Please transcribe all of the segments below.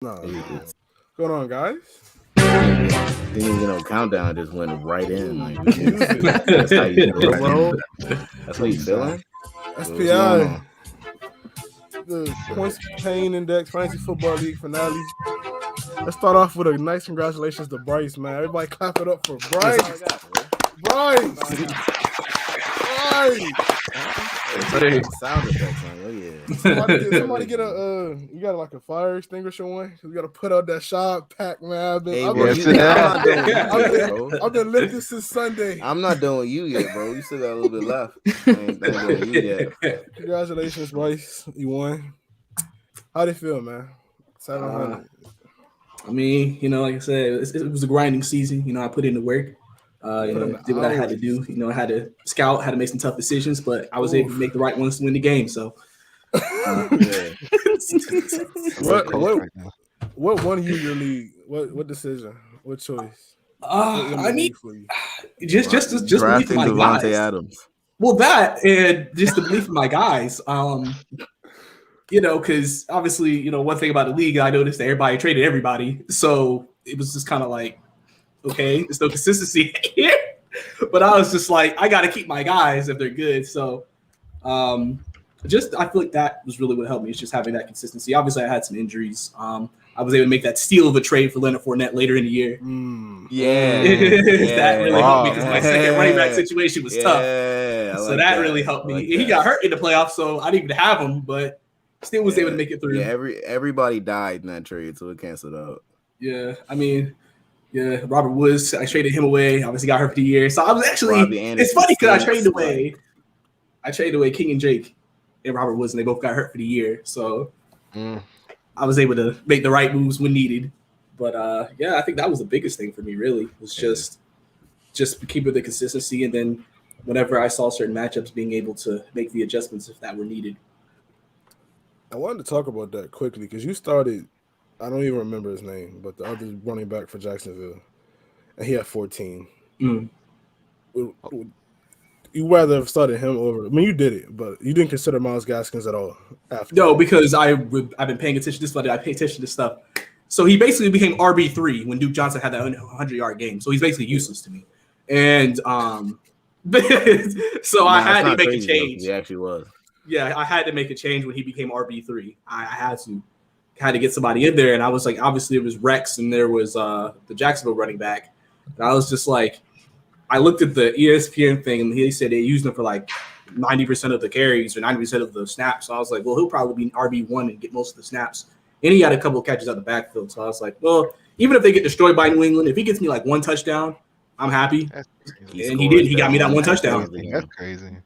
No, It's, what's going on, guys? didn't even countdown. Just went right in. Like Music. that's how you feeling. Well, That's how you feeling. What's going SPI, on? the Points Pain Index Fantasy Football League finale. Let's start off with a nice congratulations to Brice, man. Everybody clap it up for Brice. Brice. Sound effects on. Oh yeah. Somebody get a you got like a fire extinguisher one. We got to put out that shot pack, man. I've been lifting since Sunday. I'm not done with you yet, bro. You still got a little bit left. I ain't done with you yet. Congratulations, Brice. You won. How'd it feel, man? 700. I mean, like I said, it was a grinding season. I put in the work. Did what I had to do. I had to scout, had to make some tough decisions, but I was able to make the right ones to win the game. So, what won you your league? What decision? What choice? I mean, just belief in my Devontae guys. Adams. Well, that and just the belief in my guys. Because obviously, one thing about the league, I noticed that everybody traded everybody, so it was just kind of like, okay, there's no consistency here. But I was just like, I got to keep my guys if they're good. So, I feel like that was really what helped me. It's just having that consistency. Obviously, I had some injuries. I was able to make that steal of a trade for Leonard Fournette later in the year. That really helped me because my second running back situation was tough. So that really helped me. He got hurt in the playoffs, so I didn't even have him, but still was able to make it through. Yeah, everybody died in that trade, so it canceled out. Yeah, I mean, Robert Woods, I traded him away. Obviously got hurt for the year. So I was actually, it's funny because I traded away King and Jake and Robert Woods, and they both got hurt for the year. So I was able to make the right moves when needed. But I think that was the biggest thing for me, really, was just keeping the consistency. And then whenever I saw certain matchups, being able to make the adjustments if that were needed. I wanted to talk about that quickly because you started, I don't even remember his name, but the other running back for Jacksonville, and he had 14. You rather have started him over. I mean, you did it, but you didn't consider Myles Gaskins at all after. No, because I've been paying attention to this, but I pay attention to stuff. So he basically became RB3 when Duke Johnson had that 100-yard game. So he's basically useless to me. And so I had to make a change. He actually was. Yeah, I had to make a change when he became RB3. I had to get somebody in there, and I was like, obviously it was Rex, and there was the Jacksonville running back, and I was just like, I looked at the ESPN thing, and he said they used him for like 90% of the carries or 90% of the snaps. So I was like, well, he'll probably be RB1 and get most of the snaps, and he had a couple of catches out the backfield. So I was like, well, even if they get destroyed by New England, if he gets me like one touchdown, I'm happy. And he did. He got me that one touchdown. That's crazy.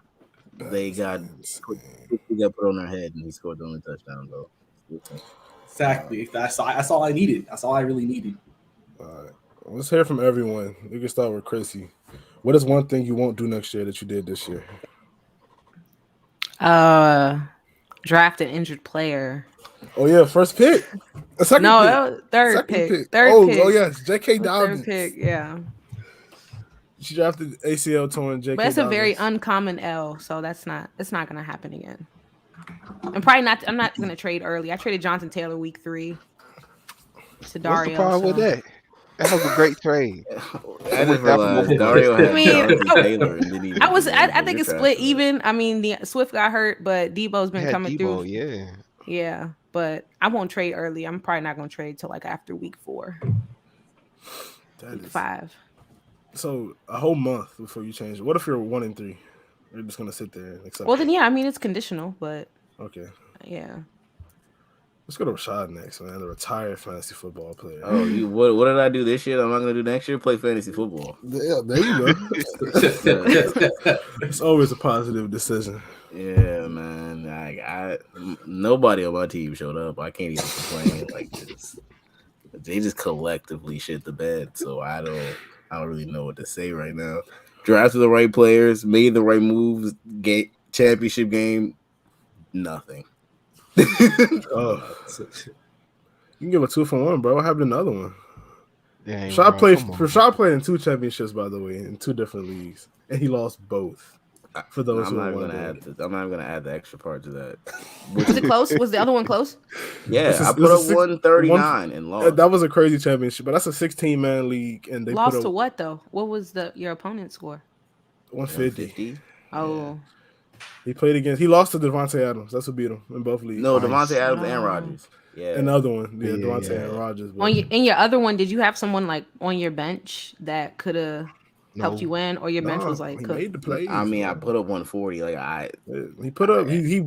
They got put on their head, and he scored the only touchdown, though. Exactly. That's all I needed. That's all I really needed. All right. Let's hear from everyone. We can start with Chrissy. What is one thing you won't do next year that you did this year? Draft an injured player. Oh yeah, first pick. Third pick. Oh yes, J.K. Dobbins. Third pick, yeah. She drafted ACL torn J.K. But it's Dobbins. a very uncommon L, so it's not gonna happen again. I'm not gonna trade early. I traded Jonathan Taylor week 3 to Dario. What's the problem with that? That was a great trade. I just realized Dario had Taylor. I think it's split even. I mean, the Swift got hurt, but Debo's been coming through. Yeah, but I won't trade early. I'm probably not gonna trade till like after week 4, week 5. So a whole month before you change it. What if you're 1-3? You're just gonna sit there and accept. Well, then I mean it's conditional, but okay. Yeah. Let's go to Rashad next, man. The retired fantasy football player. Oh, what did I do this year? I'm not gonna do next year. Play fantasy football. Yeah, there you go. It's always a positive decision. Yeah, man. Nobody on my team showed up. I can't even complain. Like they just collectively shit the bed. So I don't really know what to say right now. Drafted the right players, made the right moves, championship game, nothing. You can give a 2-for-1, bro. What happened in the other one? Rashad played in 2 championships, by the way, in 2 different leagues, and he lost both. For those I'm who not are even gonna wondering. I'm not even gonna add the extra part to that. Was it close? Was the other one close? Yeah, I put up 139 and lost. That was a crazy championship, but that's a 16-man league, and they lost put to what though? What was your opponent's score? 150. Oh. He lost to Devontae Adams. That's who beat him in both leagues. No, Devontae Adams and Rodgers. Yeah. Another one. Yeah, Devontae and Rodgers. In your other one, did you have someone like on your bench that could have helped you win, or your bench was like he made the plays? I mean, I put up 140.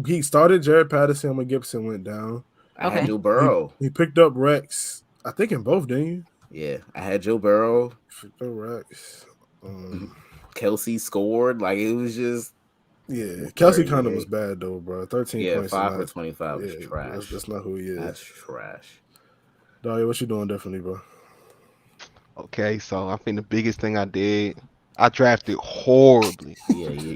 He started Jared Patterson when Gibson went down. I had Joe Burrow. He picked up Rex. I think in both, didn't you? Yeah, I had Joe Burrow. Picked up Rex. Kelsey scored. Like it was just. Yeah, Kelsey kind of was bad though, bro. 13 points. 5 for 25 was trash. That's not who he is. That's trash. Dario, what you doing differently, bro? Okay, so I think the biggest thing I did, I drafted horribly.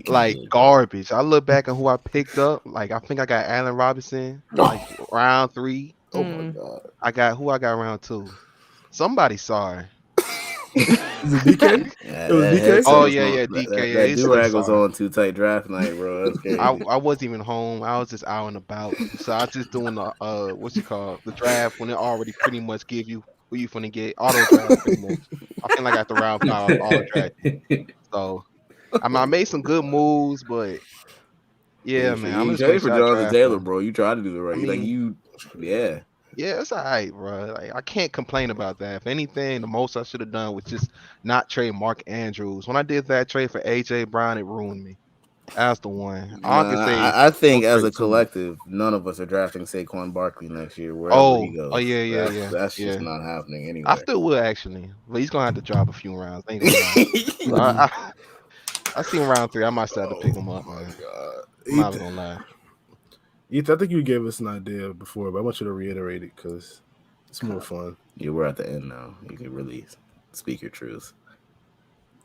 Like garbage. I look back at who I picked up. Like I think I got Allen Robinson, like round 3. Oh my god. I got round 2. Somebody sorry. Is it DK? It was DK. Oh yeah, DK. That do-rag was on too tight draft night, bro. That's crazy. I wasn't even home. I was just out and about. So I was just doing the the draft when it already pretty much give you who you finna get. Auto draft pretty much. I feel like after round 5 auto draft. So I made some good moves, but yeah, man. I'm just for Jonathan Taylor, bro. You tried to do the right. Yeah, it's all right, bro. Like, I can't complain about that. If anything, the most I should have done was just not trade Mark Andrews. When I did that trade for A.J. Brown, it ruined me. That's the one. I think as a collective, none of us are drafting Saquon Barkley next year. Wherever he goes. Yeah. That's just not happening anyway. I still will, actually. But he's going to have to drop a few rounds. I seen round 3. I might start to pick him up, man. I'm not going to lie. Ethan, I think you gave us an idea before, but I want you to reiterate it because it's more fun. Yeah, we're at the end now. You can really speak your truth.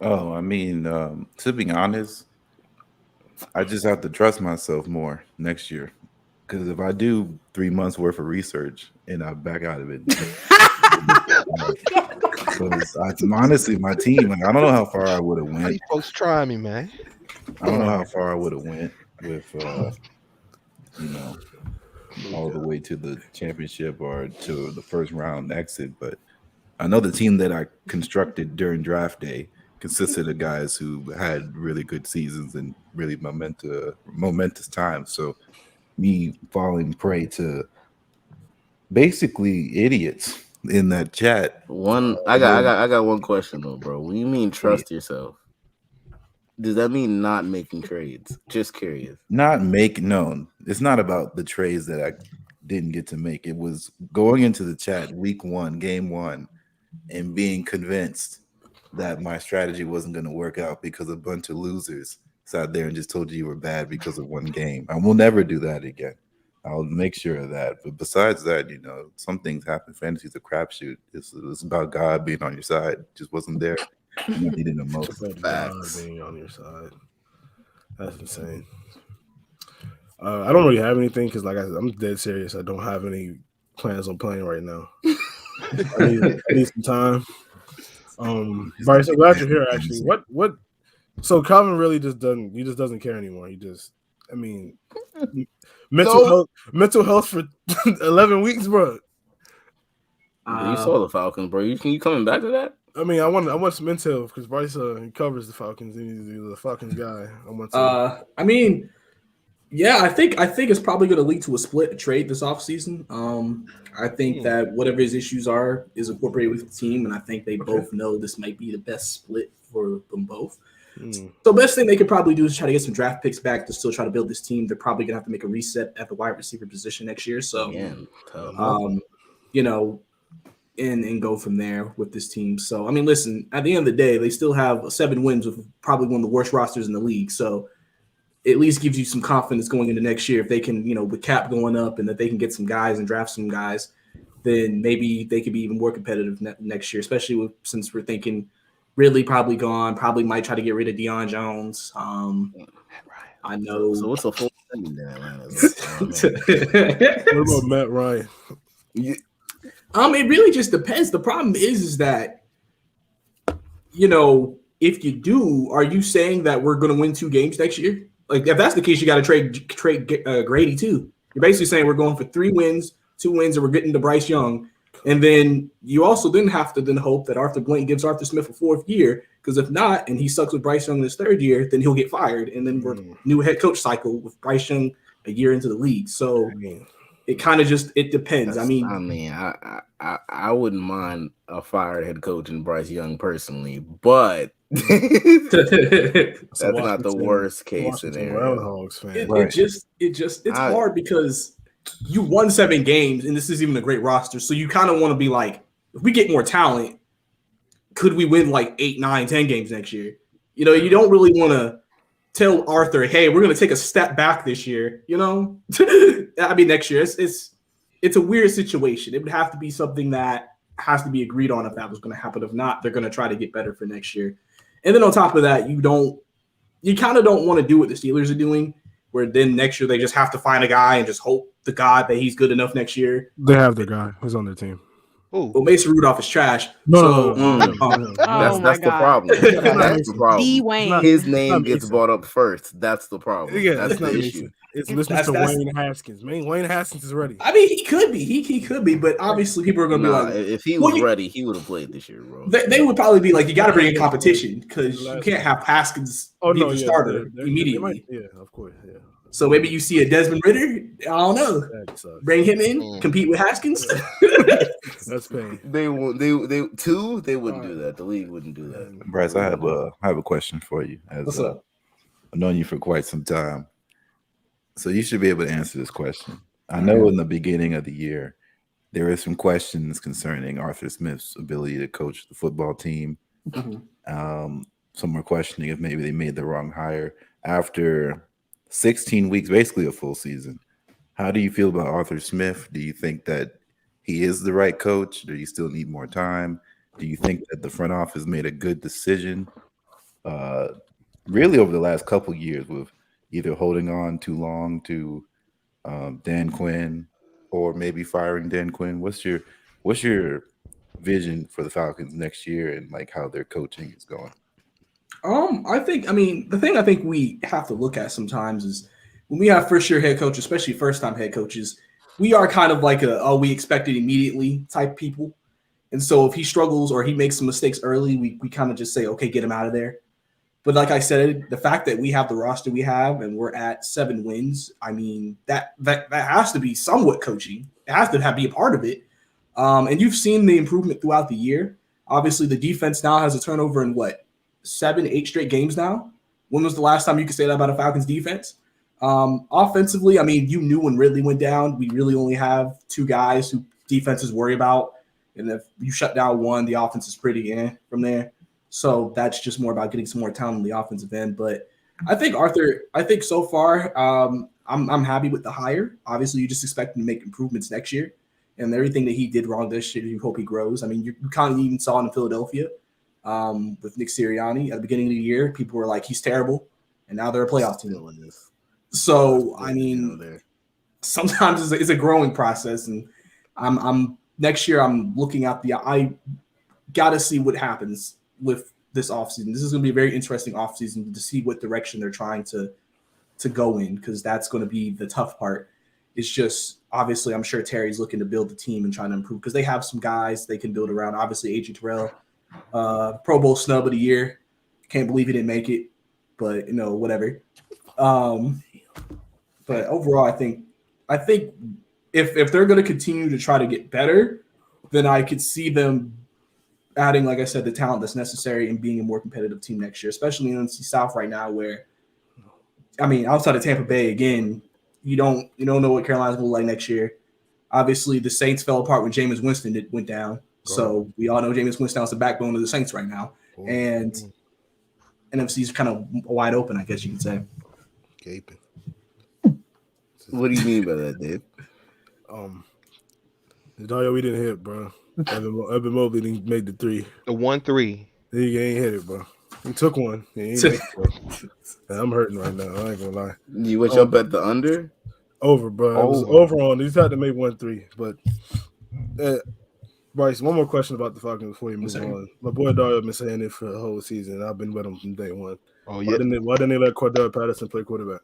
Oh, I mean, to be honest, I just have to trust myself more next year. Because if I do 3 months worth of research and I back out of it, because honestly, my team, like, I don't know how far I would have went. You folks try me, man. I don't know how far I would have went with, all the way to the championship or to the first round exit. But I know the team that I constructed during draft day consisted of guys who had really good seasons and really momentous times. So me falling prey to basically idiots in that chat. I got one question though, bro. When you mean trust yourself, does that mean not making trades? Just curious. No, it's not about the trades that I didn't get to make. It was going into the chat week 1, game 1, and being convinced that my strategy wasn't going to work out because a bunch of losers sat there and just told you were bad because of one game. I will never do that again. I'll make sure of that. But besides that, some things happen. Fantasy's a crapshoot. It's about God being on your side. It just wasn't there. You needed the most. Facts. Being on your side. That's insane. I don't really have anything because, like I said, I'm dead serious. I don't have any plans on playing right now. I need some time. Brice, I'm glad you're here. Actually, what? So Calvin really just doesn't care anymore. Mental health for 11 weeks, bro. You saw the Falcons, bro. You coming back to that? I want some intel because Brice he covers the Falcons. He's the Falcons guy. I think it's probably going to lead to a trade this offseason. I think that whatever his issues are is incorporated with the team, and I think they both know this might be the best split for them both. So best thing they could probably do is try to get some draft picks back to still try to build this team. They're probably going to have to make a reset at the wide receiver position next year. So, and go from there with this team. So, listen, at the end of the day, they still have 7 wins with probably one of the worst rosters in the league. So at least gives you some confidence going into next year. If they can, with cap going up and that they can get some guys and draft some guys, then maybe they could be even more competitive next year, especially since we're thinking really probably gone, probably might try to get rid of Deion Jones. I know. So what's a full thing in Atlanta? What about Matt Ryan? It really just depends. The problem is that, if you do, are you saying that we're going to win 2 games next year? Like, if that's the case, you got to trade Grady too. You're basically saying we're going for 3 wins, 2 wins, and we're getting to Brice Young. And then you also then have to then hope that Arthur Blank gives Arthur Smith a 4th year, because if not, and he sucks with Brice Young in his 3rd year, then he'll get fired. And then we're new head coach cycle with Brice Young a year into the league. So it kind of just it depends. I wouldn't mind a fired head coach in Brice Young personally, but that's not the worst case scenario. It's hard because you won 7 games, and this is even a great roster. So you kind of want to be like, if we get more talent, could we win like 8, 9, 10 games next year? You know, you don't really want to tell Arthur, hey, we're going to take a step back this year. You know, I mean, next year it's a weird situation. It would have to be something that has to be agreed on if that was going to happen. If not, they're going to try to get better for next year. And then on top of that, you kind of don't want to do what the Steelers are doing, where then next year they just have to find a guy and just hope to God that he's good enough next year. They have their guy who's on their team. Ooh. Well, Mason Rudolph is trash. That's the problem. That's the problem. His name gets brought up first. That's the problem. Yeah, that's the issue. It's listening to Wayne Haskins. Wayne Haskins is ready. I mean, he could be. He could be, but obviously people are going to be like, if he was ready, he would have played this year, bro. They would probably be like, you got to bring in competition because you can't have Haskins be the starter immediately. Yeah, of course. Yeah. So maybe you see a Desmond Ridder. I don't know. Bring him in, compete with Haskins. That's pain. They wouldn't do that. The league wouldn't do that. Brice, I have a question for you. What's up? I've known you for quite some time, so you should be able to answer this question. I know in the beginning of the year there were some questions concerning Arthur Smith's ability to coach the football team. Mm-hmm. Some were questioning if maybe they made the wrong hire after 16 weeks, basically a full season. How do you feel about Arthur Smith? Do you think that he is the right coach? Do you still need more time? Do you think that the front office made a good decision really over the last couple of years with either holding on too long to Dan Quinn or maybe firing Dan Quinn? What's your vision for the Falcons next year and like how their coaching is going? The thing I think we have to look at sometimes is when we have first-year head coaches, especially first-time head coaches, we are kind of like we expect it immediately type people. And so if he struggles or he makes some mistakes early, we kind of just say, okay, get him out of there. But like I said, the fact that we have the roster we have and we're at 7 wins, I mean, that has to be somewhat coaching. It has to be a part of it. And you've seen the improvement throughout the year. Obviously, the defense now has a turnover in 7, 8 straight games now. When was the last time you could say that about a Falcons defense? Offensively, I mean, you knew when Ridley went down, we really only have 2 guys who defenses worry about. And if you shut down one, the offense is pretty from there. So that's just more about getting some more talent on the offensive end. But I think so far, I'm happy with the hire. Obviously, you just expect him to make improvements next year. And everything that he did wrong this year, you hope he grows. I mean, you kind of even saw in Philadelphia with Nick Sirianni at the beginning of the year. People were like, he's terrible. And now they're a playoff team. So, I mean, sometimes it's a growing process. And I'm next year, I'm looking at I got to see what happens with this offseason. This is going to be a very interesting offseason to see what direction they're trying to go in, because that's going to be the tough part. It's just, obviously, I'm sure Terry's looking to build the team and trying to improve because they have some guys they can build around. Obviously, A.J. Terrell, Pro Bowl snub of the year. Can't believe he didn't make it, but, whatever. But overall, I think if they're going to continue to try to get better, then I could see them adding, like I said, the talent that's necessary and being a more competitive team next year, especially in NFC South right now where, I mean, outside of Tampa Bay, again, you don't know what Carolina's going to look like next year. Obviously, the Saints fell apart when Jameis Winston went down. So we all know Jameis Winston is the backbone of the Saints right now. And NFC's kind of wide open, I guess you could say. Gaping. What do you mean by that, Dave? We didn't hit, bro. Evan Mobley didn't make the 3. The 1-3. He ain't hit it, bro. He took one. He ain't make it, I'm hurting right now. I ain't gonna lie. You went up at the under? Over, bro. It was over on. He's had to make 1-3, but Brice, one more question about the Falcons before you move on. My boy Dario been saying it for the whole season. I've been with him from day one. Oh yeah. Why didn't they let Cordell Patterson play quarterback?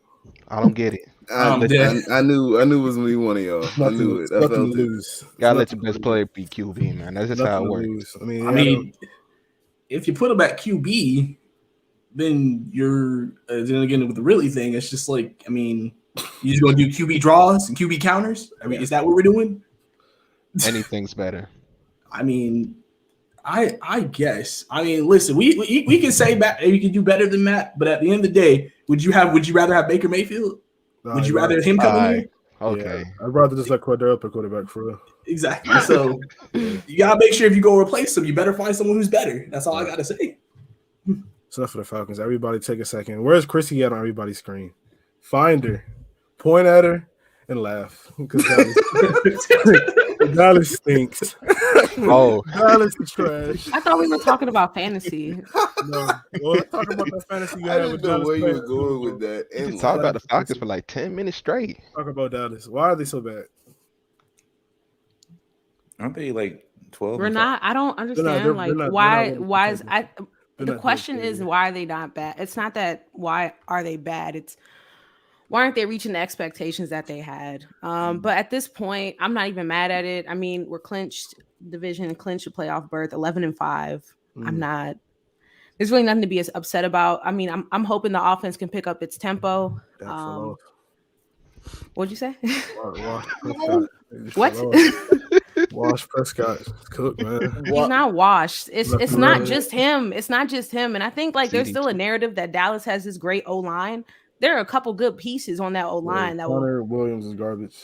I don't get it. I knew it was gonna be one of y'all. I knew it. I felt it. Gotta let your best player be QB, man. That's just how it works. I mean, if you put him at QB, then you're then again with the really thing. It's just like, I mean, you just gonna do QB draws and QB counters. I mean, is that what we're doing? Anything's better. I mean, I guess. I mean, listen, we can say we can do better than Matt, but at the end of the day, would you rather have Baker Mayfield? Would you rather him come in here? Okay. Yeah, I'd rather just let Cordell play quarterback for real. Exactly. So you gotta make sure if you go replace him, you better find someone who's better. That's all I gotta say. So for the Falcons, everybody take a second. Where's Chrissy at on everybody's screen? Find her, point at her, and laugh. Because Dallas stinks. Oh, Dallas is trash. I thought we were talking about fantasy. No, well, talking about that fantasy. I didn't know where you were going with that. And talk about the Falcons for like 10 minutes straight. Talk about Dallas. Why are they so bad? Aren't they like 12? We're not. I don't understand. Why is the question is why are they not bad? It's not that why are they bad? It's why aren't they reaching the expectations that they had? But at this point, I'm not even mad at it. I mean, we're clinched division and clinched a playoff berth, 11-5. I'm not. There's really nothing to be as upset about. I mean, I'm hoping the offense can pick up its tempo. What'd you say? What? Wash Prescott cook, man. He's not washed. It's not just him. It's not just him. And I think like there's still a narrative that Dallas has this great O-line. There are a couple good pieces on that O-line. Connor Williams is garbage.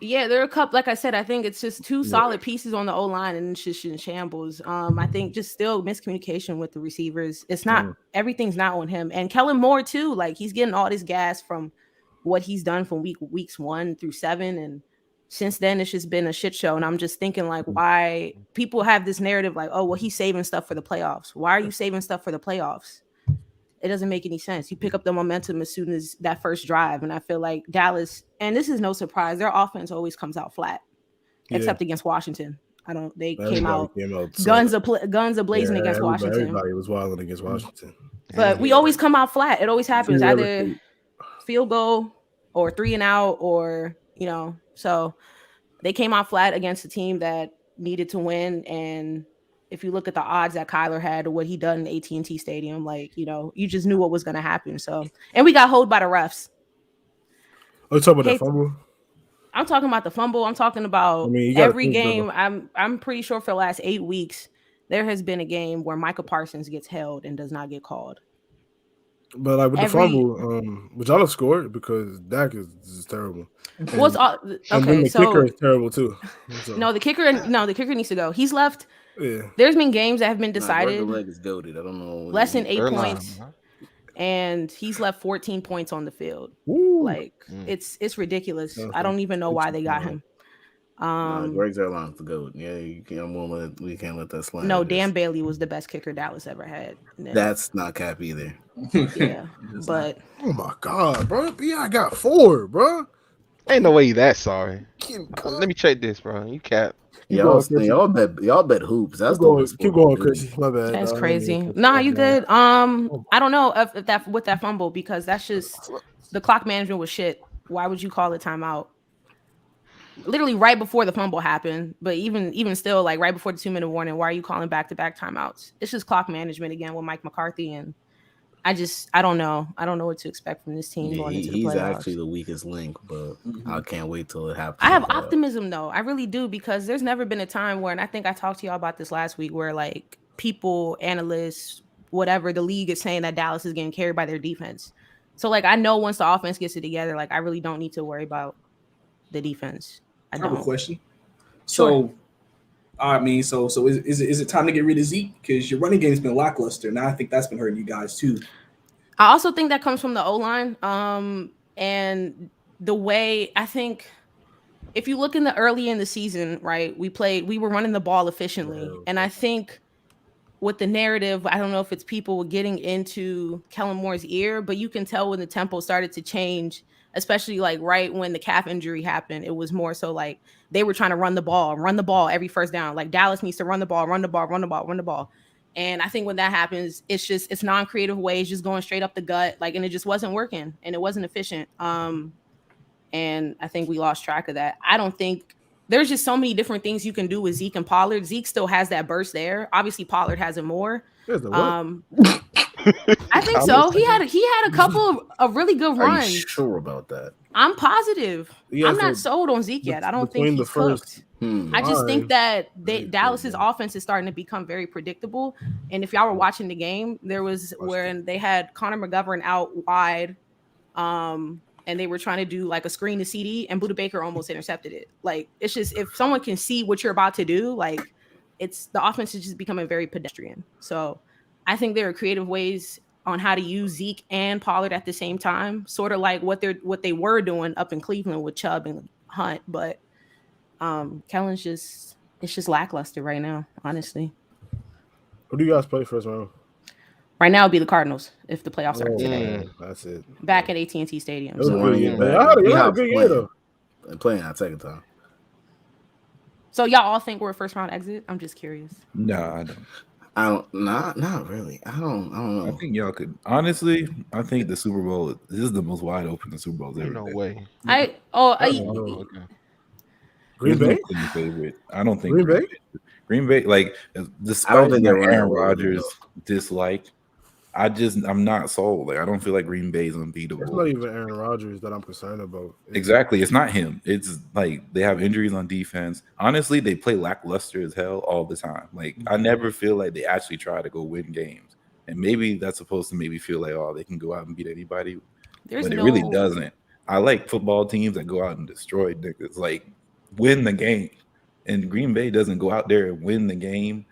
Yeah, there are a couple. Like I said, I think it's just two solid pieces on the O-line, and it's just in shambles. I think just still miscommunication with the receivers. It's not everything's not on him, and Kellen Moore too. Like he's getting all this gas from what he's done from weeks 1 through 7, and since then it's just been a shit show. And I'm just thinking like, why people have this narrative like, oh well, he's saving stuff for the playoffs. Why are you saving stuff for the playoffs? It doesn't make any sense. You pick up the momentum as soon as that first drive. And I feel like Dallas, and this is no surprise, their offense always comes out flat, except against Washington. They came out guns a-blazing against Washington. Everybody was wilding against Washington. But we always come out flat. It always happens. Either field goal or 3 and out or, so they came out flat against a team that needed to win. And if you look at the odds that Kyler had or what he done in AT&T Stadium, you just knew what was going to happen. So, and we got holed by the refs. Oh, you talking about that fumble? I'm talking about the fumble. I'm talking about every game. I'm pretty sure for the last 8 weeks, there has been a game where Micah Parsons gets held and does not get called. But like with the fumble, which y'all have scored because Dak is terrible. What's the kicker is terrible too. So. No, the kicker needs to go. He's left. Yeah. There's been games that have been decided. The leg is goated. I don't know. Less than 8 points, and he's left 14 points on the field. Ooh. It's ridiculous. I don't even know why they got him. Greg Zuerlein's the GOAT. Yeah, we can't let that slide. No, Dan Bailey was the best kicker Dallas ever had. That's not cap either. Yeah, but oh my god, bro! I got 4, bro. Ain't no way you that sorry. Let me check this, bro. You cap. Y'all bet hoops. That's keep going, Chris. My bad. That's crazy. Nah, you good. I don't know if that with that fumble because that's just the clock management was shit. Why would you call it timeout? Literally right before the fumble happened, but even still, like right before the 2-minute warning, why are you calling back-to-back timeouts? It's just clock management again with Mike McCarthy, and I don't know. I don't know what to expect from this team going into the playoffs. He's actually the weakest link, but I can't wait till it happens. I have optimism though. I really do because there's never been a time where, and I think I talked to y'all about this last week, where like people, analysts, whatever, the league is saying that Dallas is getting carried by their defense. So like I know once the offense gets it together, like I really don't need to worry about the defense. I have a question. So, so is it time to get rid of Zeke because your running game's been lackluster? Now I think that's been hurting you guys too. I also think that comes from the O-line, and the way I think if you look early in the season, right? We were running the ball efficiently, and I think with the narrative, I don't know if it's people getting into Kellen Moore's ear, but you can tell when the tempo started to change especially like right when the calf injury happened. It was more so like they were trying to run the ball every first down. Like Dallas needs to run the ball. And I think when that happens, it's non-creative ways, just going straight up the gut. Like, and it just wasn't working and it wasn't efficient. And I think we lost track of that. I don't think there's just so many different things you can do with Zeke and Pollard. Zeke still has that burst there. Obviously, Pollard has it more. I think so. He had a couple of really good runs. Are you sure about that? I'm positive. I'm not sold on Zeke yet. I don't think he's cooked. I just think that Dallas's offense is starting to become very predictable. And if y'all were watching the game, there was where they had Connor McGovern out wide, and they were trying to do like a screen to CD, and Budda Baker almost intercepted it. Like, it's just, if someone can see what you're about to do, like, it's the offense is just becoming very pedestrian. So I think there are creative ways on how to use Zeke and Pollard at the same time, sort of like what they were doing up in Cleveland with Chubb and Hunt. But Kellen's it's just lackluster right now, honestly. Who do you guys play first round? Right now, it'd be the Cardinals if the playoffs start today. That's it. Back at AT&T Stadium. I had a good year though. Playing that second time. So y'all all think we're a first round exit? I'm just curious. No, I don't. Not really. I don't know. I think y'all could. Honestly, I think the Super Bowl, this is the most wide open the Super Bowl's ever been. No way. Okay. Green Bay? Favorite. I don't think Green Bay. Green Bay, like, despite my Aaron Rodgers dislike, I'm not sold. Like, I don't feel like Green Bay is unbeatable. It's not even Aaron Rodgers that I'm concerned about. Exactly. It's not him. It's like they have injuries on defense. Honestly, they play lackluster as hell all the time. Like, I never feel like they actually try to go win games. And maybe that's supposed to make me feel like, oh, they can go out and beat anybody. But it really doesn't. I like football teams that go out and destroy niggas, like, win the game. And Green Bay doesn't go out there and win the game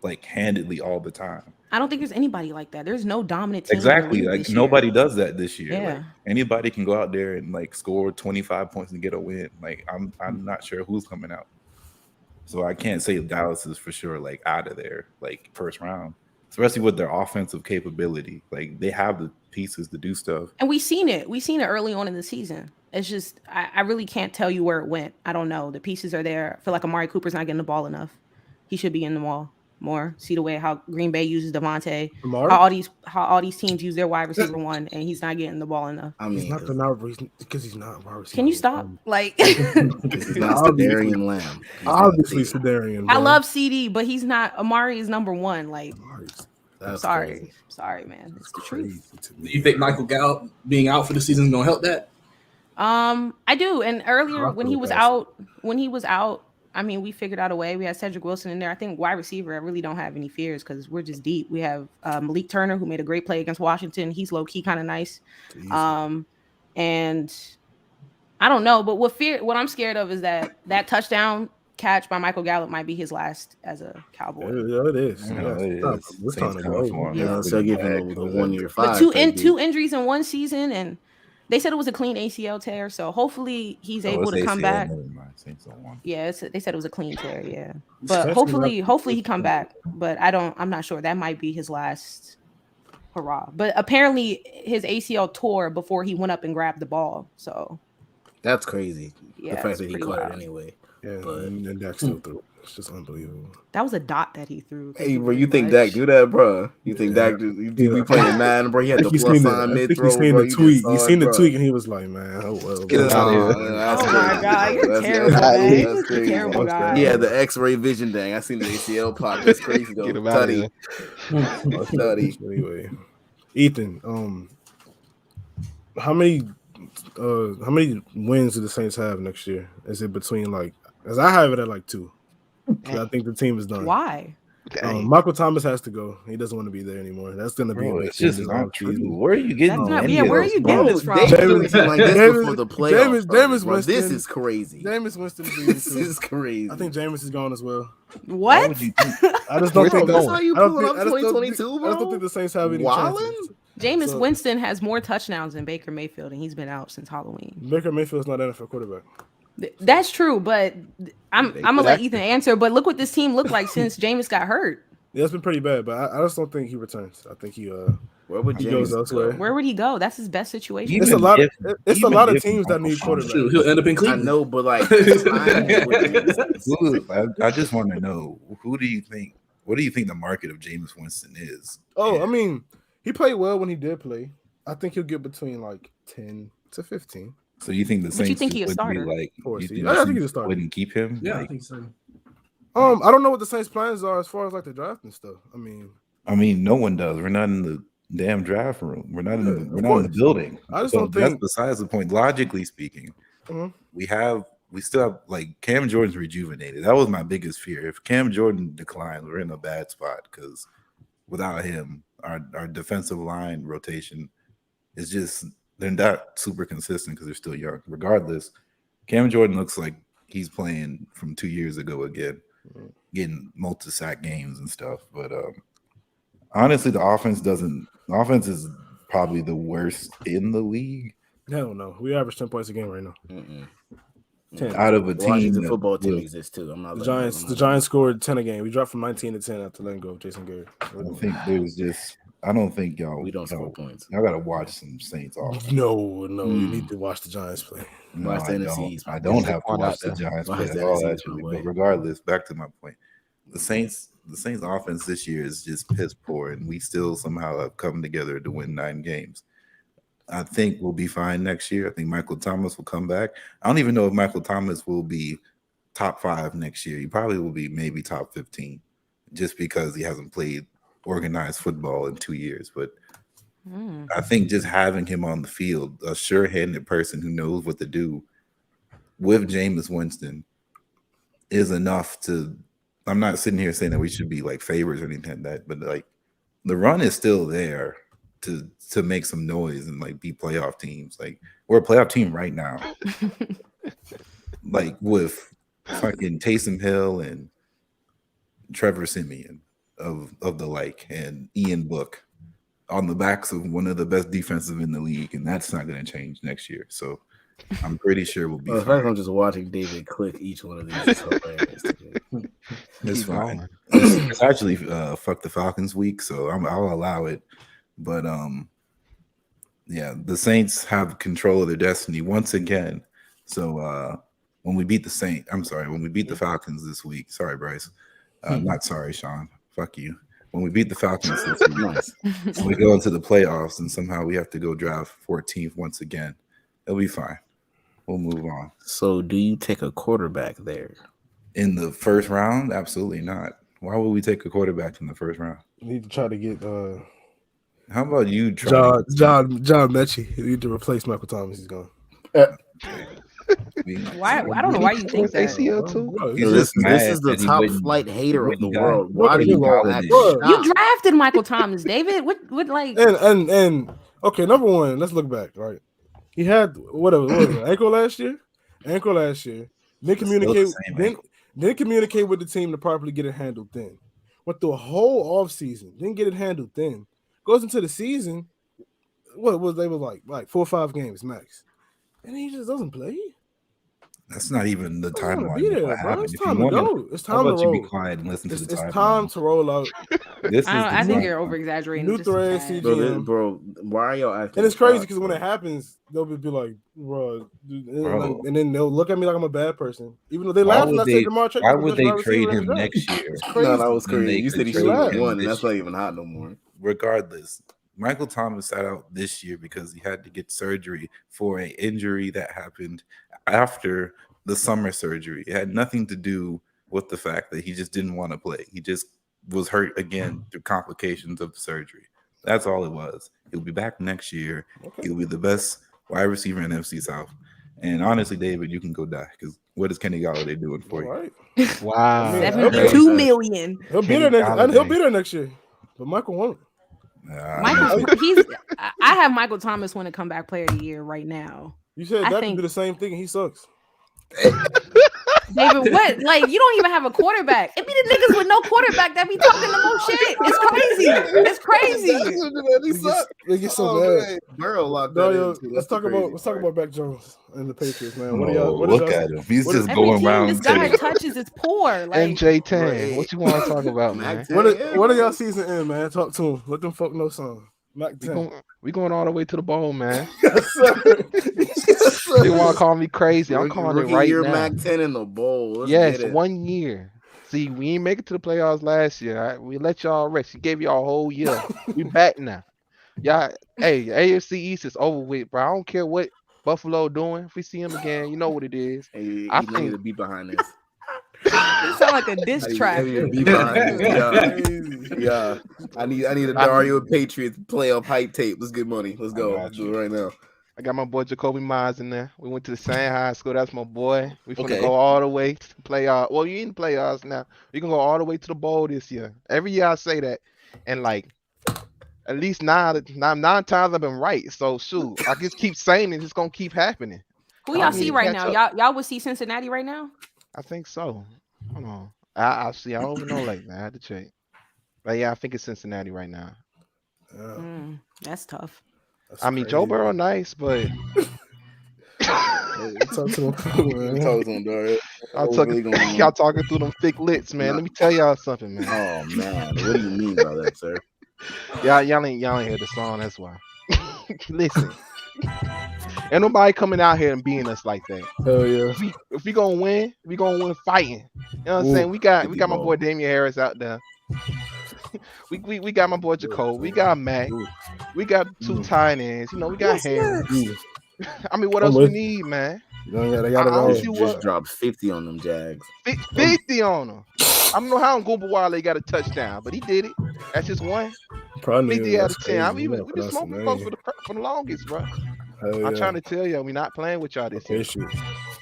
like handedly all the time. I don't think there's anybody like that. There's no dominant team. Exactly. Like, nobody does that this year. Yeah. Like, anybody can go out there and like score 25 points and get a win. Like, I'm not sure who's coming out. So I can't say Dallas is for sure like out of there, like first round, especially with their offensive capability. Like, they have the pieces to do stuff. And we've seen it early on in the season. It's just, I really can't tell you where it went. I don't know. The pieces are there. I feel like Amari Cooper's not getting the ball enough. He should be in the ball more. See the way how Green Bay uses Devontae, how all these teams use their wide receiver one, and he's not getting the ball enough. I mean, he's not the reason because he's not wide receiver. Can you stop? Like, he's not Sedarian Lamb. Obviously, Sedarian. I love CD, but he's not. Amari is number one. Like, I'm sorry, man. It's the truth. Do you think Michael Gallup being out for the season is gonna help that? I do. And earlier when he was out, I mean, we figured out a way. We had Cedric Wilson in there. I think wide receiver, I really don't have any fears because we're just deep. We have Malik Turner, who made a great play against Washington. He's low key kind of nice. And I don't know, but what I'm scared of is that touchdown catch by Michael Gallup might be his last as a Cowboy. Yeah, it is. It's time to go. So give him the 1 year 5. But two injuries in one season, and they said it was a clean ACL tear, so hopefully he's able to come back. Yeah, they said it was a clean tear. Yeah, but hopefully he come back. But I'm not sure. That might be his last hurrah. But apparently his ACL tore before he went up and grabbed the ball. So that's crazy. Yeah, the fact that he caught it anyway. Yeah, and Dak still threw. It's just unbelievable. That was a dot that he threw. Hey, bro, you think Dak do that, bro? You think Dak do? You think we playing Madden, bro? He had the plus sign mid throw. You seen the tweet. You seen the tweet, and he was like, "Man, oh well." Oh my god, you're terrible, man. That's crazy. Terrible guy. Yeah, the X-ray vision thing. I seen the ACL pop. That's crazy though. Tutty. Anyway, Ethan, how many wins do the Saints have next year? Is it between like? As I have it at like 2. I think the team is done. Why? Michael Thomas has to go. He doesn't want to be there anymore. That's going to be. It's just not true. Where are you getting? Where are you getting this from? Jameis Winston. This is crazy. Jameis Winston. This is crazy. I think Jameis is gone as well. What? I just don't think that's how you pulling up 2022, bro. I don't think the Saints have any chances. Jameis Winston has more touchdowns than Baker Mayfield, and he's been out since Halloween. Baker Mayfield's not NFL quarterback. That's true, but I'm gonna let Ethan answer. But look what this team looked like since Jameis got hurt. Yeah, it's been pretty bad, but I just don't think he returns. I think he Where would Jameis go? Where would he go? That's his best situation. It's a lot of teams that need quarterbacks. He'll end up in Cleveland. I know, but like, I just want to know, who do you think? What do you think the market of Jameis Winston is? I mean, he played well when he did play. I think he'll get between like 10 to 15. So you think the Saints? You think he's a starter? I think he's a starter. Wouldn't keep him. Yeah, I think so. I don't know what the Saints' plans are as far as like the draft and stuff. I mean, no one does. We're not in the damn draft room. We're not in the building. I just don't think that's besides the point. Logically speaking, we still have like Cam Jordan's rejuvenated. That was my biggest fear. If Cam Jordan declines, we're in a bad spot because without him, our defensive line rotation is just they're not super consistent because they're still young. Regardless, Cam Jordan looks like he's playing from 2 years ago again, getting multi-sack games and stuff. But honestly, the offense is probably the worst in the league. Hell no. We average 10 points a game right now. 10. Out of a team. Washington football team exists too. I'm not. The Giants scored 10 a game. We dropped from 19 to 10 after letting go of Jason Garrett. I don't think y'all. We don't score points. Y'all gotta watch some Saints off. No, you need to watch the Giants play. No, I don't have to watch the Giants play at all. Actually, but regardless, back to my point, the Saints offense this year is just piss poor, and we still somehow have come together to win 9 games. I think we'll be fine next year. I think Michael Thomas will come back. I don't even know if Michael Thomas will be top 5 next year. He probably will be maybe top 15 just because he hasn't played organized football in 2 years. But I think just having him on the field, a sure-handed person who knows what to do with Jameis Winston is enough to – I'm not sitting here saying that we should be like favorites or anything like that, but like the run is still there to make some noise and like be playoff teams. Like we're a playoff team right now. Like with fucking Taysom Hill and Trevor Siemian of the like and Ian Book on the backs of one of the best defensive in the league, and that's not going to change next year. So I'm pretty sure we'll be fine. The fact I'm just watching David click each one of these is hilarious. It's fine. It's actually fuck the Falcons week, so I'll allow it. But yeah, the Saints have control of their destiny once again. So when we beat the Falcons this week, sorry, Brice. Not sorry, Sean. Fuck you. When we beat the Falcons this week, so we go into the playoffs and somehow we have to go draft 14th once again. It'll be fine. We'll move on. So do you take a quarterback there? In the first round? Absolutely not. Why would we take a quarterback in the first round? We need to try to get how about you try John Mechie. You need to replace Michael Thomas. He's gone. Why? I don't know why you think that. ACL too. This is the top flight hater of the world. Why do you all that? You drafted Michael Thomas, David. What like? And okay, number one, let's look back. Right, he had what was it, ankle last year. Didn't communicate with the team to properly get it handled. Then went through a whole offseason, didn't get it handled. Then goes into the season. What was they were like 4 or 5 games max. And he just doesn't play. That's not even the timeline. It's time to go. It's time to roll. You be quiet and listen to the timeline. It's time to roll out. I think you're over exaggerating. New thread, CGM. Bro, why are y'all acting? And it's crazy because when it happens, they'll be like, bro. And then they'll look at me like I'm a bad person. Even though they laugh when I say Jamar Chase. Why would they trade him next year? No, that was crazy. You said he should have won, and that's not even hot no more. Regardless, Michael Thomas sat out this year because he had to get surgery for an injury that happened after the summer surgery. It had nothing to do with the fact that he just didn't want to play. He just was hurt again through complications of the surgery. That's all it was. He'll be back next year. Okay. He'll be the best wide receiver in NFC South. And honestly, David, you can go die because what is Kenny Golladay doing for you? Right. Wow. $72 million. He'll be there next year. But Michael won't. I have Michael Thomas win a comeback player of the year right now. You said that can do the same thing and he sucks. David, what? Like, you don't even have a quarterback. It be the niggas with no quarterback that be talking the most shit. It's crazy. They get so bad. Burrow locked let's talk about Mac Jones and the Patriots, man. Look at him. He's just going around. This guy touches, it's poor. Like MJ10. What you want to talk about, man? What are y'all season in, man? Talk to him. Let them folk know something. Mac 10. We going all the way to the bowl, man. Yes, sir. Yes, sir. They want to call me crazy. I'm calling it right year now. Mac 10 in the bowl. Let's yes, get it. 1 year. See, we ain't make it to the playoffs last year. Right? We let y'all rest. We gave y'all a whole year. We back now. Y'all, hey, AFC East is over with, bro. I don't care what Buffalo doing. If we see them again, you know what it is. Hey, I need to be behind this. You sound like a diss track. Yeah. I need a Dario Patriots playoff hype tape. Let's get money. Let's go. Let's do it right now. I got my boy Jacoby Myers in there. We went to the same high school. That's my boy. We finna go all the way to the playoffs. Well, you in the playoffs now. We can go all the way to the bowl this year. Every year I say that, and like at least nine times I've been right. So shoot, I just keep saying it. It's gonna keep happening. Who y'all see right now? Y'all would see Cincinnati right now? I think so. Hold on. I see. I don't even know like that. I had to check. But yeah, I think it's Cincinnati right now. That's tough. I mean, Joe Burrow nice, but talk to him, man. Y'all talking through them thick lips, man. Let me tell y'all something, man. Oh man, what do you mean by that, sir? Y'all ain't heard the song. That's why. Listen, ain't nobody coming out here and being us like that. Hell yeah. If we gonna win, we gonna win fighting. You know what I'm saying? We got my boy Damian Harris out there. We got my boy Jacob. We got Mac. We got 2 tight ends. You know, we got Harris. I mean, what else we need, man? They got it just dropped 50 on them Jags. 50 on them. I don't know how Ngumba Wale got a touchdown, but he did it. That's just one. Probably 50 out of 10. I mean, we been smoking folks for the longest, bro. I'm trying to tell y'all, we not playing with y'all this year.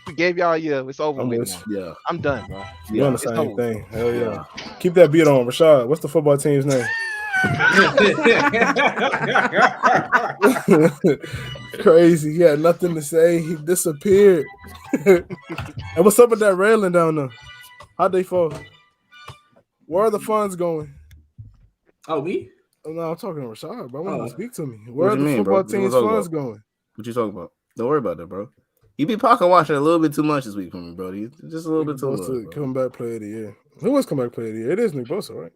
We gave y'all a year. It's over with now. Yeah. I'm done, bro. You're on the same thing. Hell yeah. Keep that beat on. Rashad, what's the football team's name? Crazy. He had nothing to say. He disappeared. And what's up with that railing down there? How'd they fall? Where are the funds going? Oh, me? Oh, no, I'm talking to Rashad, bro. I want you to speak to me. Where are the football team's funds going? What you talking about? Don't worry about that, bro. You be pocket watching a little bit too much this week for me, bro. Just a little bit too much. Comeback player of the year. Who was comeback player of the year? It is Nick Bosa, right?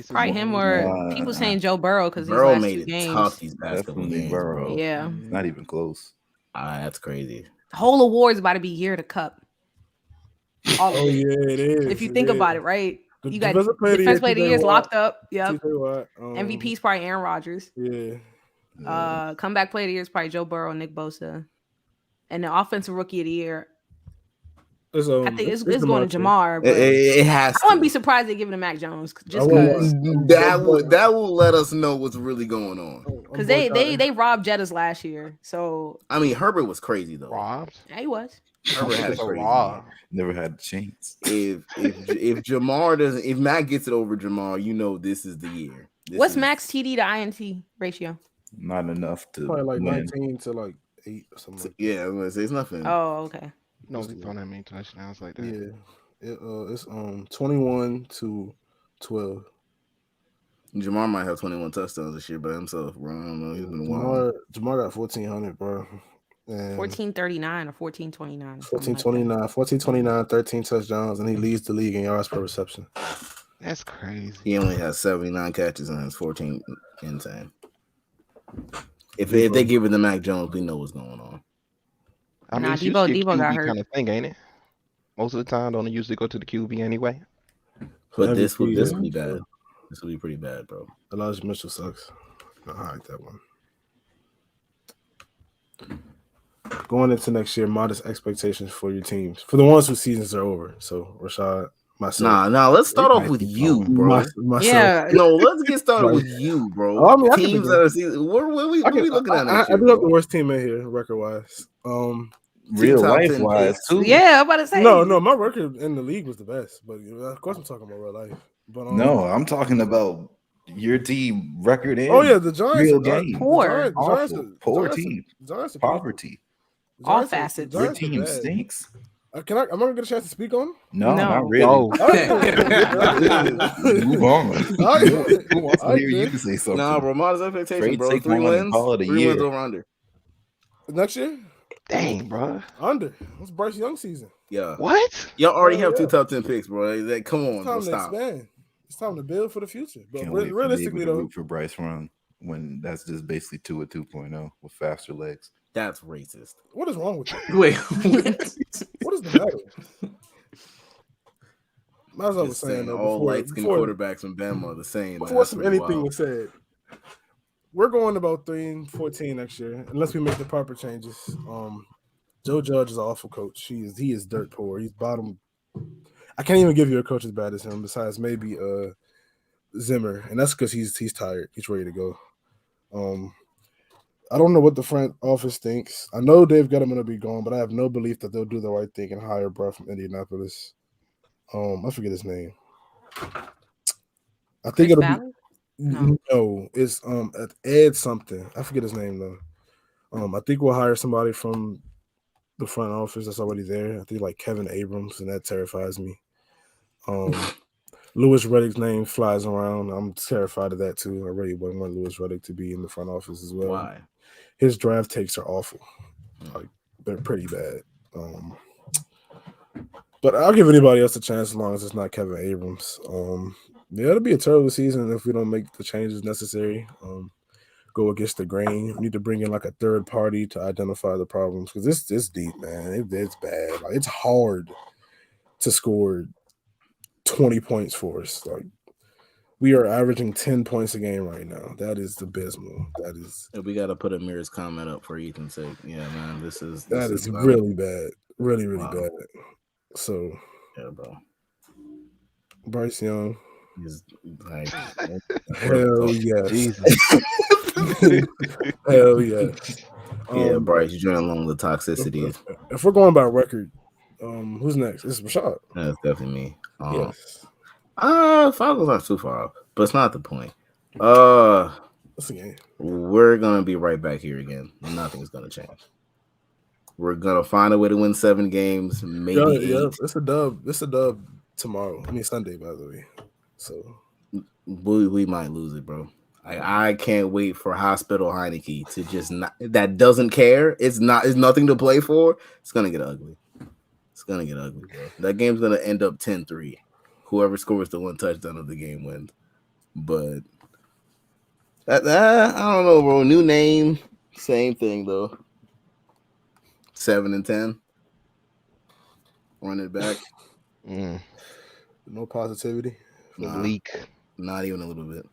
Probably him or people saying Joe Burrow because Burrow made it tough these past couple games. Burrow. Yeah, not even close. That's crazy. The whole award's about to be year to cup. Yeah, it is. If you think about it, right? You got defense player of the year is locked up. Yep. MVP's probably Aaron Rodgers. Yeah. Comeback player of the year is probably Joe Burrow, Nick Bosa, and the offensive rookie of the year. I think it's going to Jamar. But it has. I wouldn't be surprised they give it to Mac Jones just because that will let us know what's really going on. Because they robbed Jettas last year. So I mean, Herbert was crazy though. Robbed? Yeah, he was. Herbert had a crazy. Never had a chance. If Jamar doesn't, if Mac gets it over Jamar, you know this is the year. What's Mac's TD to INT ratio? Not enough to probably like win. 19 to like 8 or something. Yeah, I'm gonna say it's nothing. Oh, okay. No, he's throwing that many touchdowns like that. Yeah, it's 21 to 12. Jamar might have 21 touchdowns this year by himself, bro. I don't know. He's been wild. Jamar got 1,400, bro. 1439 or 1429. 1429, 1429, 13 touchdowns, and he leads the league in yards per reception. That's crazy. He only has 79 catches and has 14 insane. If they give it to Mac Jones, we know what's going on. I mean, Debo got hurt. Kind of thing, ain't it? Most of the time, don't usually go to the QB anyway. But this will be bad. This will be pretty bad, bro. Elijah Mitchell sucks. I like that one. Going into next year, modest expectations for your teams. For the ones whose seasons are over. So, Rashad, myself. Nah. Let's start off with you, bro. Yeah. No, let's get started with you, bro. I mean, teams that are season. What are we looking at next year? I do have the worst team in here, record-wise. Real life-wise, too. Yeah, I'm about to say. No, my record in the league was the best. But of course, I'm talking about real life. But no, I'm talking about your team record in. Oh, yeah, the Giants real are game. Poor. Poor team. Poverty. All facets. Your team stinks. Am I gonna get a chance to speak on? No, not really. No. Move on. Who wants to hear you say something? Nah, bro, modest expectation, bro. 3 wins. 3 wins over under. Next year? Dang, bro. Under. It's Brice Young season. Yeah. What? Y'all already have 2 top 10 picks, bro. Come on, it's time stop. to expand. It's time to build for the future. But Can't realistically, though, root for Brice run. when that's just basically Tua 2.0 with faster legs. That's racist. What is wrong with you? Wait, what is the matter? As I was saying, though, all light-skinned quarterbacks from Bama are the same. Before anything was said, we're going about 3-14 next year, unless we make the proper changes. Joe Judge is an awful coach. He is dirt poor. He's bottom. I can't even give you a coach as bad as him, besides maybe Zimmer, and that's because he's tired. He's ready to go. I don't know what the front office thinks. I know Dave Gettleman will be gone, but I have no belief that they'll do the right thing and hire Bro from Indianapolis. I forget his name. I think it'll be no. It's Ed something. I forget his name though. I think we'll hire somebody from the front office that's already there. I think like Kevin Abrams, and that terrifies me. Louis Riddick's name flies around. I'm terrified of that too. I really wouldn't want Louis Riddick to be in the front office as well. Why? His draft takes are awful. Like they're pretty bad. But I'll give anybody else a chance as long as it's not Kevin Abrams. Yeah, it'll be a terrible season if we don't make the changes necessary. Go against the grain. We need to bring in like a third party to identify the problems because it's deep, man. It's bad. Like it's hard to score 20 points for us. Like we are averaging 10 points a game right now. That is abysmal. That is. We got to put Amir's comment up for Ethan's sake. Yeah, man, this is really bad. Really, really bad. So, yeah, bro. Bryce Young. He's like, hell yes. Hell yes. Yeah, Bryce, you're joining along with the toxicities. If we're going by record, who's next? It's Rashad. That's definitely me. Yes. Falcons aren't too far off, but it's not the point. What's the game? We're gonna be right back here again. Nothing's gonna change. We're gonna find a way to win 7 games, maybe 8. Yeah, it's a dub. It's a dub tomorrow. I mean Sunday, by the way. So we might lose it, bro. I can't wait for Hospital Heineke to just not that doesn't care. It's nothing to play for. It's gonna get ugly. It's gonna get ugly, bro. That game's gonna end up 10-3. Whoever scores the 1 touchdown of the game wins. But I don't know, bro. New name, same thing though. 7-10. Run it back. No positivity. Leak. Not even a little bit.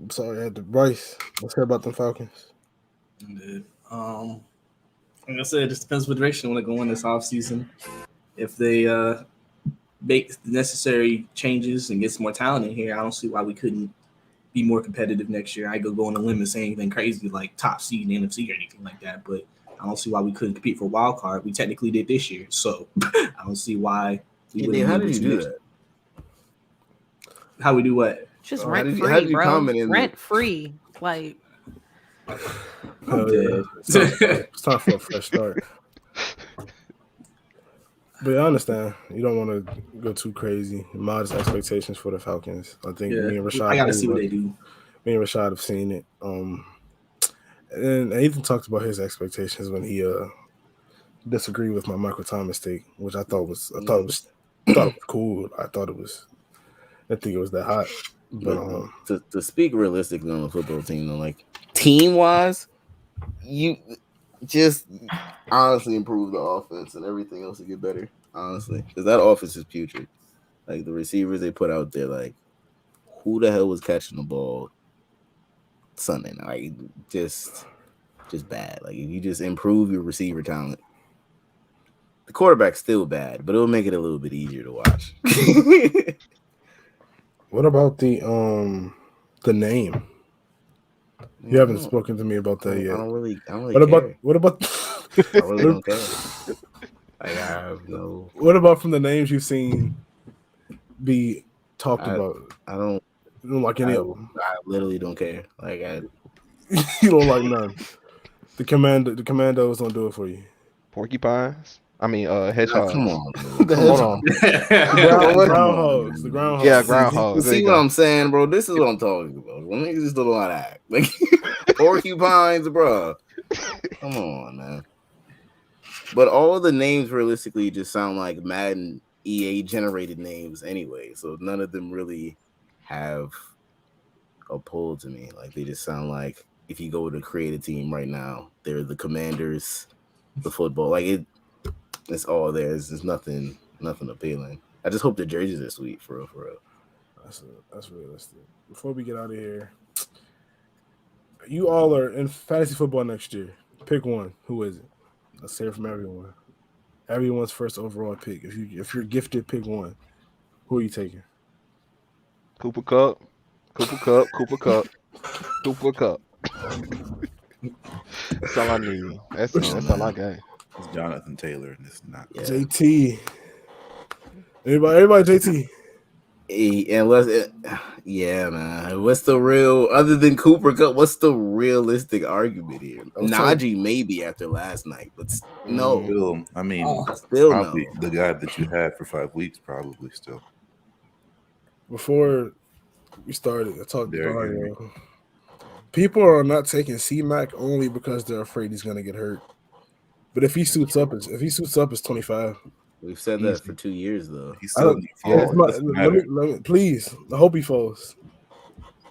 I'm sorry, I had to Bryce. Let's hear about the Falcons. Like I said, it just depends what direction they want to go in this offseason. If they make the necessary changes and get some more talent in here, I don't see why we couldn't be more competitive next year. I go on a limb and say anything crazy like top seed in the NFC or anything like that, but I don't see why we couldn't compete for a wild card. We technically did this year, so I don't see why we wouldn't. How did you do that? How we do what? Just rent free, bro. Rent free, like. It's time for a fresh start. But I understand you don't want to go too crazy. Modest expectations for the Falcons. I think me and Rashad. I gotta see what they do. Me and Rashad have seen it. And Ethan talked about his expectations when he disagreed with my Michael Thomas take, which I thought was cool. I didn't think it was that hot. But to speak realistically on the football team, though, like team wise, you just honestly improve the offense and everything else will get better. Honestly, because that offense is putrid. Like the receivers they put out there, like who the hell was catching the ball Sunday night? Like, just bad. Like if you just improve your receiver talent, the quarterback's still bad, but it'll make it a little bit easier to watch. What about the name? You haven't spoken to me about that yet. I don't really What about I really don't care. I have no. What about from the names you've seen be talked about? I don't like any of them. I literally don't care. Like you don't like none. The commandos don't do it for you. Porcupines. I mean, hedgehogs. Come on, Hold on. Groundhogs. The groundhogs. Yeah, groundhogs. See what I'm saying, bro? This is what I'm talking about. When niggas just don't know how to act. Like porcupines, bro. Come on, man. But all the names realistically just sound like Madden EA generated names anyway. So none of them really have a pull to me. Like they just sound like if you go to create a team right now, they're the Commanders, the football. Like it's all there. There's nothing appealing. I just hope the jerseys are sweet for real. That's realistic. Before we get out of here, you all are in fantasy football next year. Pick one. Who is it? Let's hear from everyone. Everyone's first overall pick. If you're gifted, pick one. Who are you taking? Cooper Kupp. That's all I need. That's all I got. It's Jonathan Taylor, and it's not JT. Everybody, JT. Yeah, man. What's the real other than Cooper Kupp? What's the realistic argument here? Najee maybe after last night, but no. Still, I mean, still probably no. The guy that you had for 5 weeks, probably still. Before we started, I talked to Dario. People are not taking C-Mac only because they're afraid he's going to get hurt. But if he suits up, it's 25. We've said that for 2 years, though. He's still let me, please. I hope he falls.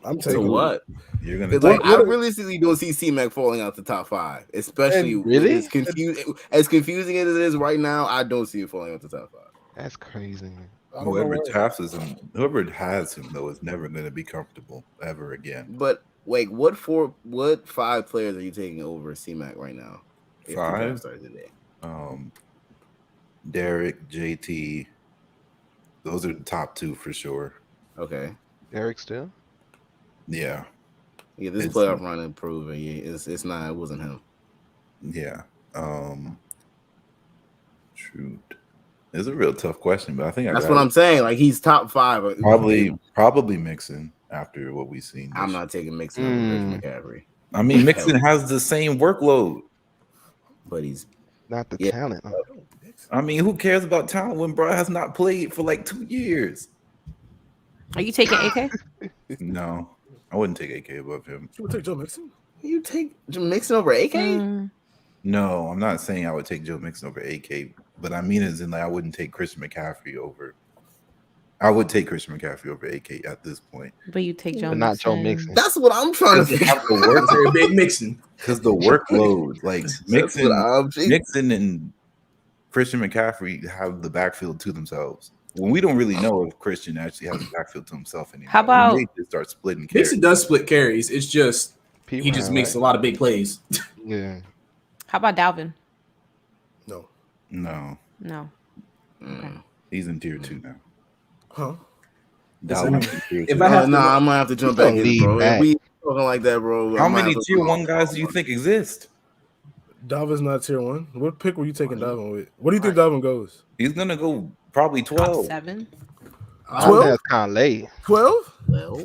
I'm taking so what? You're gonna I realistically don't see C-Mac falling out the top 5, especially really as confusing as it is right now. I don't see it falling out the top 5. That's crazy. Whoever has him though is never going to be comfortable ever again. But wait, what 5 players are you taking over C-Mac right now? 5 starts today. Derek, JT, those are the top 2 for sure. Okay. Derek still? Yeah. Yeah, this playoff run improving. It's not. It wasn't him. Yeah. Shoot. It's a real tough question, but I think that's what I'm saying. Like he's top 5. Probably Mixon after what we've seen. I'm not taking Mixon over Chris McCaffrey. I mean, Mixon has the same workload, but he's not the talent. I mean, who cares about talent when bro has not played for like 2 years? Are you taking AK? No, I wouldn't take AK above him. You would take Joe Mixon? You take Mixon over AK? No, I'm not saying I would take Joe Mixon over AK, but I mean as in like I wouldn't take Christian McCaffrey over. I would take Christian McCaffrey over AK at this point. But you take Joe Mixon. Not Joe Mixon. That's what I'm trying to have the work. Very big Mixon. Because the workload, like Mixon and Christian McCaffrey have the backfield to themselves. When we don't really know if Christian actually has the backfield to himself anymore. How about they just start splitting carries? Mixon does split carries. It's just he just makes a lot of big plays. Yeah. How about Dalvin? No. Okay. He's in tier 2 now. Huh? If I have I'm gonna have to jump back in, bro. If we talking like that, bro. How many tier 1 guys do you think exist? Dalvin's not tier 1. What pick were you taking Dalvin with? What do you think Dalvin goes? He's gonna go probably 12. 7. 12? That's kind of late. 12? Well,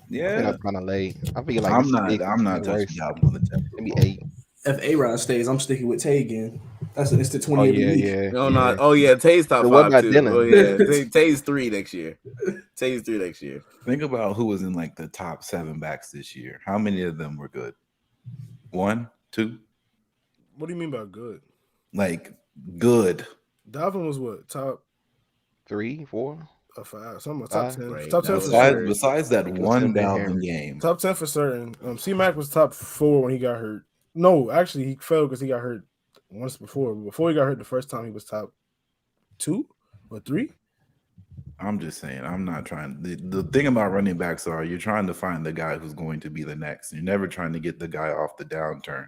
yeah, that's kind of late. I feel like I'm not touching Dalvin on the 10. Maybe 8. If A-Rod stays, I'm sticking with Tay again. It's the 20 of the league. Yeah. No, not. Oh yeah, Tay's top 5 too. Dylan? Oh yeah, Tay's 3 next year. Tay's 3 next year. Think about who was in like the top 7 backs this year. How many of them were good? 1, 2. What do you mean by good? Like good. Dalvin was what? Top 3, 4, 5. Something top 10. Right. Top 10 for certain. Besides that one Dalvin game. Top 10 for certain. C-Mac was top 4 when he got hurt. No, actually, he fell because he got hurt once before. Before he got hurt the first time, he was top 2 or 3. I'm just saying, I'm not trying. The thing about running backs are you're trying to find the guy who's going to be the next. You're never trying to get the guy off the downturn.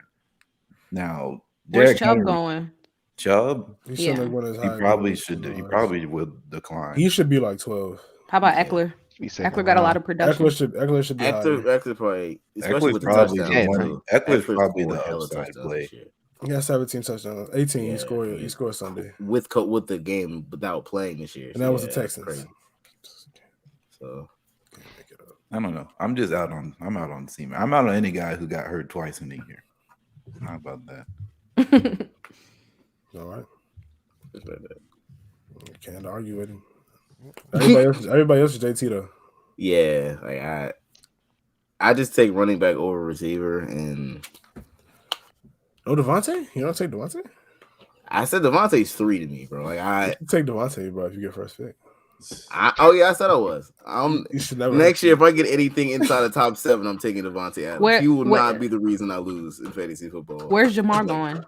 Now, where's Chubb going? Chubb? He shouldn't have won as high. He probably should. He probably will decline. He should be like 12. How about Eckler? Eckler got a lot of production. Eckler should be Eckler probably, especially with the touchdown. Eckler's probably the upside play. He got 17 touchdowns. 18. Yeah, he scored Sunday with the game without playing this year. And that was the Texans. So I don't know. I'm out on C-Mac. I'm out on any guy who got hurt twice in a year. How about that? All right. Can't argue with him. Everybody else is JT though. Yeah, like I just take running back over receiver and. Oh, Devontae? You don't take Devontae? I said Devontae's 3 to me, bro. Like you take Devontae, bro. If you get first pick. I said I was. You should never next year, if I get anything inside the top 7, I'm taking Devontae Adams. He will not be the reason I lose in fantasy football. Where's Jamar going?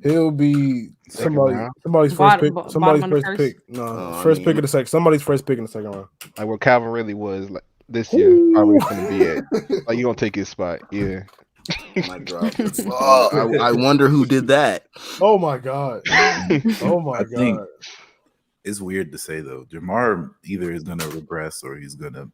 He'll be somebody's first pick. Somebody's first pick. No, first pick of the second. Somebody's first pick in the second round. Like where Calvin really was like this year. Probably going to be at. Like you gonna take his spot. Yeah. I wonder who did that. Oh my god. Oh my god. It's weird to say though. Jamar either is gonna regress or he's gonna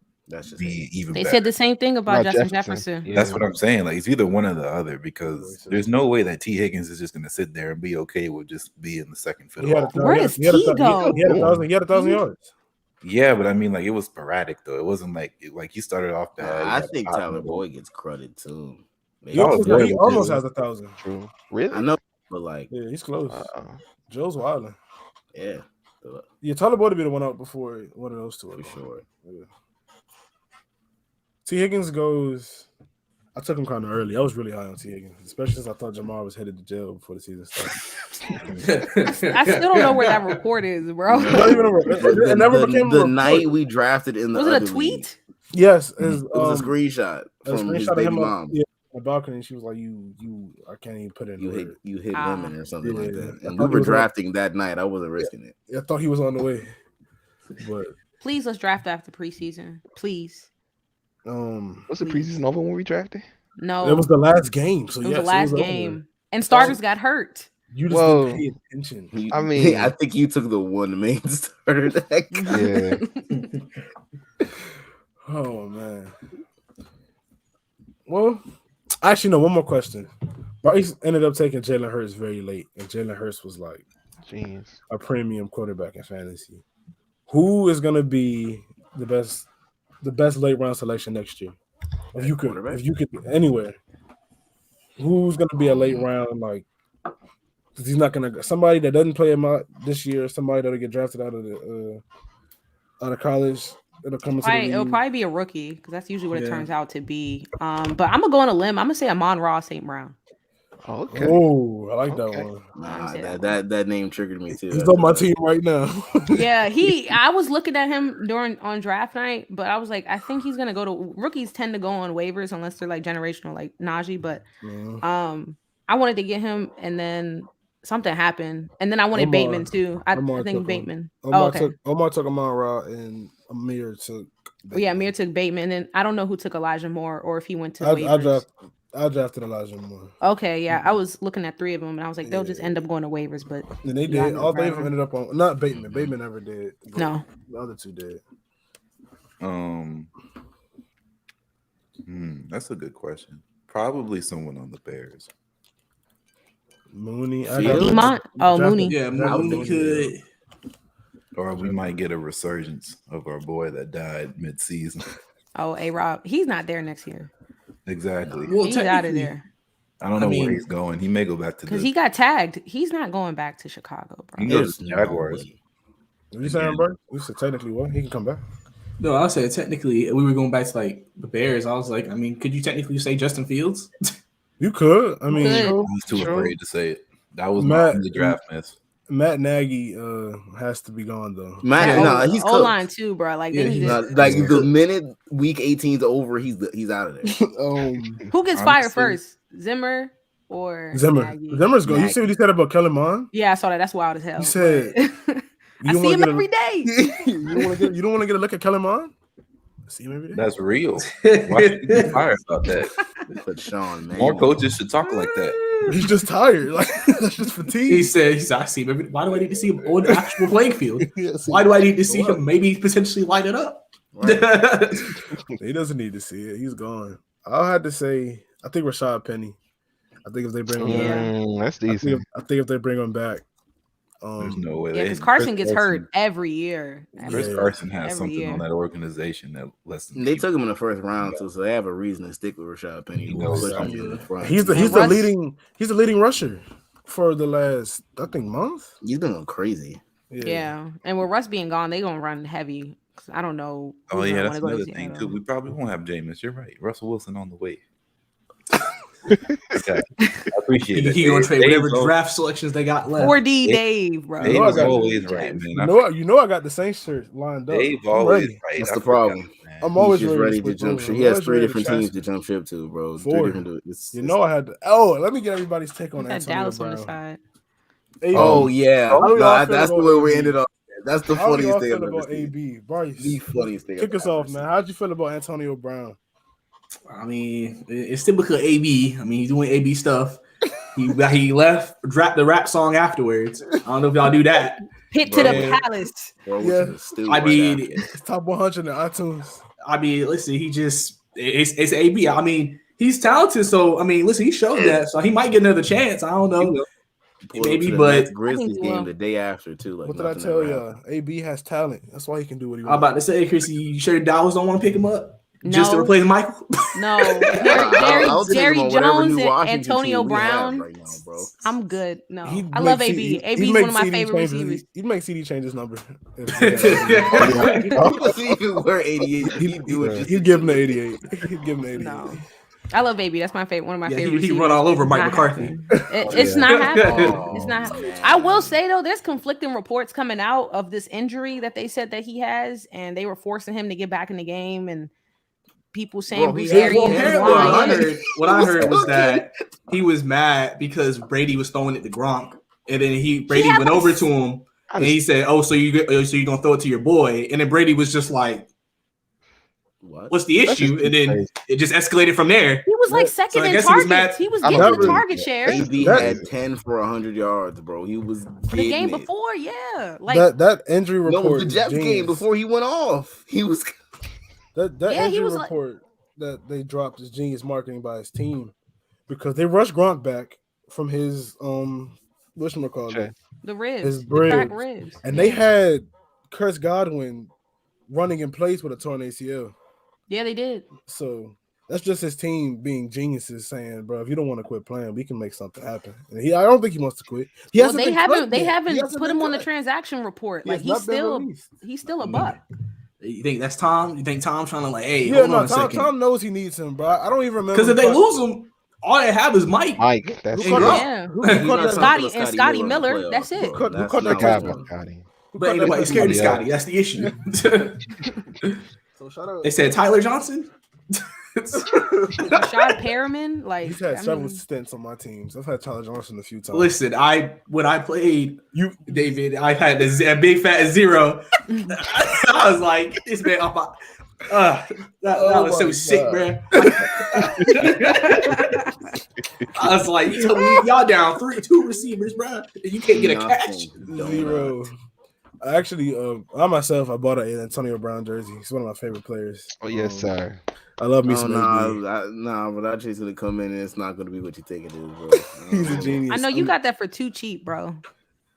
be even They better. said the same thing about Justin Jefferson. Yeah. That's what I'm saying. Like it's either one or the other because there's no way that T. Higgins is just gonna sit there and be okay with just being the second fiddle. Where does T go? He had 1,000 yards. Yeah, but I mean, like it was sporadic though. It wasn't like he started off bad. I think Tyler Boyd gets credit too. He almost has 1,000. True. Really? I know, but like, yeah, he's close. Joe's wilding. Yeah. Yeah, Tyler Boyd would be the one out before one of those two. For sure. Yeah. T. Higgins goes. I took him kind of early. I was really high on T. Higgins, especially since I thought Jamar was headed to jail before the season started. I still don't know where that report is, bro. It never became the night we drafted in the. Was it a tweet? Yes, it was a screenshot from his baby mom. Yeah, on the balcony. She was like, "You, I can't even put it in." You hit women or something like that. And we were drafting that night. I wasn't risking it. I thought he was on the way, but please let's draft after preseason, please. Was the preseason over when we drafted? No, it was the last game. So it was the last game, and starters got hurt. You just didn't pay attention. I mean, I think you took the one main starter. Yeah. Oh man. Well, actually, no. One more question. Brice ended up taking Jalen Hurts very late, and Jalen Hurts was like a premium quarterback in fantasy. Who is going to be the best late round selection next year? If you could anywhere, who's going to be a late round like? Because he's not going to somebody that doesn't play him out this year, somebody that'll get drafted out of college. It'll probably be a rookie because that's usually what it turns out to be. But I'm gonna go on a limb. I'm gonna say Amon-Ra St. Brown. Okay. Oh, I like that one. Nah, that name triggered me too. He's on my team right now. Yeah, I was looking at him on draft night, but I was like, I think he's gonna go to rookies tend to go on waivers unless they're like generational, like Najee. But I wanted to get him, and then something happened, and then I wanted Bateman too. I think Bateman. Omar took Amon-Ra and Amir took. Bateman. Yeah, Amir took Bateman, and then I don't know who took Elijah Moore or if he went to waivers. I drafted Elijah Moore. Okay, yeah, I was looking at 3 of them, and I was like, they'll just end up going to waivers, but and they did. All 3 of them ended up on not Bateman. Bateman never did. No, the other 2 did. That's a good question. Probably someone on the Bears. Mooney. Mooney. Yeah, Mooney could. Or we might get a resurgence of our boy that died mid-season. Oh, A-Rob. He's not there next year. Exactly. Well, he's out of there. I don't know where he's going. He may go back to because he got tagged. He's not going back to Chicago, bro. He goes to Jaguars. What you saying, bro? You said technically what? He can come back. No, I said technically we were going back to like the Bears. I was like, I mean, could you technically say Justin Fields? You could. I mean, he's too afraid to say it. That was not the draft miss. Matt Nagy has to be gone though. He's O-line too, bro. Like, the minute week 18's over, he's out of there. Who gets fired first, Zimmer or Nagy? Zimmer's going. You see what he said about Kellen Mond? Yeah, I saw that. That's wild as hell. He said, "I see him every day." You don't want to get a look at Kellen Mond? See him every day. That's real. Why should you get fired about that? But Sean, man, more coaches should talk like that. He's just tired. Like that's just fatigue. He said, I see him every. Why do I need to see him on the actual playing field? Why do I need to see him maybe potentially light it up? Right. He doesn't need to see it. He's gone. I'll have to say, I think Rashad Penny. I think if they bring him back, that's decent. I think if they bring him back, there's no way. Yeah, because Carson gets hurt every year. Chris Carson has something on that organization that lets them. They took him in the first round, so they have a reason to stick with Rashad Penny. He's the leading rusher for the last month. He's been going crazy. Yeah, and with Russ being gone, they gonna run heavy. Cause I don't know. Oh yeah, that's another thing too. We probably won't have Jameis. You're right. Russell Wilson on the way. Okay. I appreciate it. He gonna trade whatever draft selections they got left. 4D Dave, bro. Dave is always right, man. You know I got the Saints shirt lined up. Dave always right. That's the problem. I'm always ready to jump ship. He has 3 different teams to jump ship to, bro. 4. You know I had to. Oh, let me get everybody's take on Antonio Dallas Brown. on the side. Oh yeah, that's the way we ended up. That's the funniest thing about AB. Brice, the funniest thing. Kick us off, man. How'd you feel about Antonio Brown? I mean, it's typical AB. I mean, he's doing AB stuff. He left, dropped the rap song afterwards. I don't know if y'all do that. Hit to the palace. Yeah, I mean, it's top 100 in iTunes. I mean, listen, it's AB. I mean, he's talented, so I mean, listen, he showed that, so he might get another chance. I don't know. Maybe, but Grizzlies game the day after too. Like, what did I tell you? AB has talent. That's why he can do what he wants. I'm about to say, Chrissy, you sure Dallas don't want to pick him up just to replace Michael? No, Jerry Jones and Antonio Brown. Right now, bro. I'm good. No, I love AB. AB is one of my favorite receivers. He'd make CD change his number. Even wear 88. He'd give him the 88. He'd give him the 88. No. I love AB. That's my favorite. One of my favorite. He run all over Mike McCarthy. It's not happening. It's not. I will say though, there's conflicting reports coming out of this injury that they said that he has, and they were forcing him to get back in the game, and people saying what I heard was that he was mad because Brady was throwing it to Gronk, and then Brady went over to him and he said, "Oh, so you're gonna throw it to your boy?" And then Brady was just like, "What's the issue?" And then it just escalated from there. He was like second in targets. He was getting the target share. AB had 10 for 100 yards, bro. He was the game before, yeah. Like that injury report. No, the Jets game before he went off. He was that injury report that they dropped is genius marketing by his team because they rushed Gronk back from his whatchamacallit? The ribs, his ribs, and they had Chris Godwin running in place with a torn ACL. Yeah, they did. So that's just his team being geniuses saying, bro, if you don't want to quit playing, we can make something happen. And I don't think he wants to quit. They haven't put him on the transaction report. Like he's still a buck. You think that's Tom? You think Tom's trying to like, hey, Tom knows he needs him, bro. I don't even remember because if they lose him, all they have is Mike. That's Scotty Miller. That's it. Who caught that catch? But ain't nobody scared of Scotty. That's the issue. So shout out. They said Tyler Johnson. Rashad Perriman, like he's had several stints on my teams. I've had Tyler Johnson a few times. Listen, when I played David, I had a big fat 0. I was like, this man, that was so sick, bro. I was like, y'all down 2 receivers, bro. You can't get a catch. 0. I actually, I myself, I bought an Antonio Brown jersey. He's one of my favorite players. Oh yes, sir. I love me some. But I just gonna come in and it's not gonna be what you think it is, bro. He's a genius. I know you got that for too cheap, bro.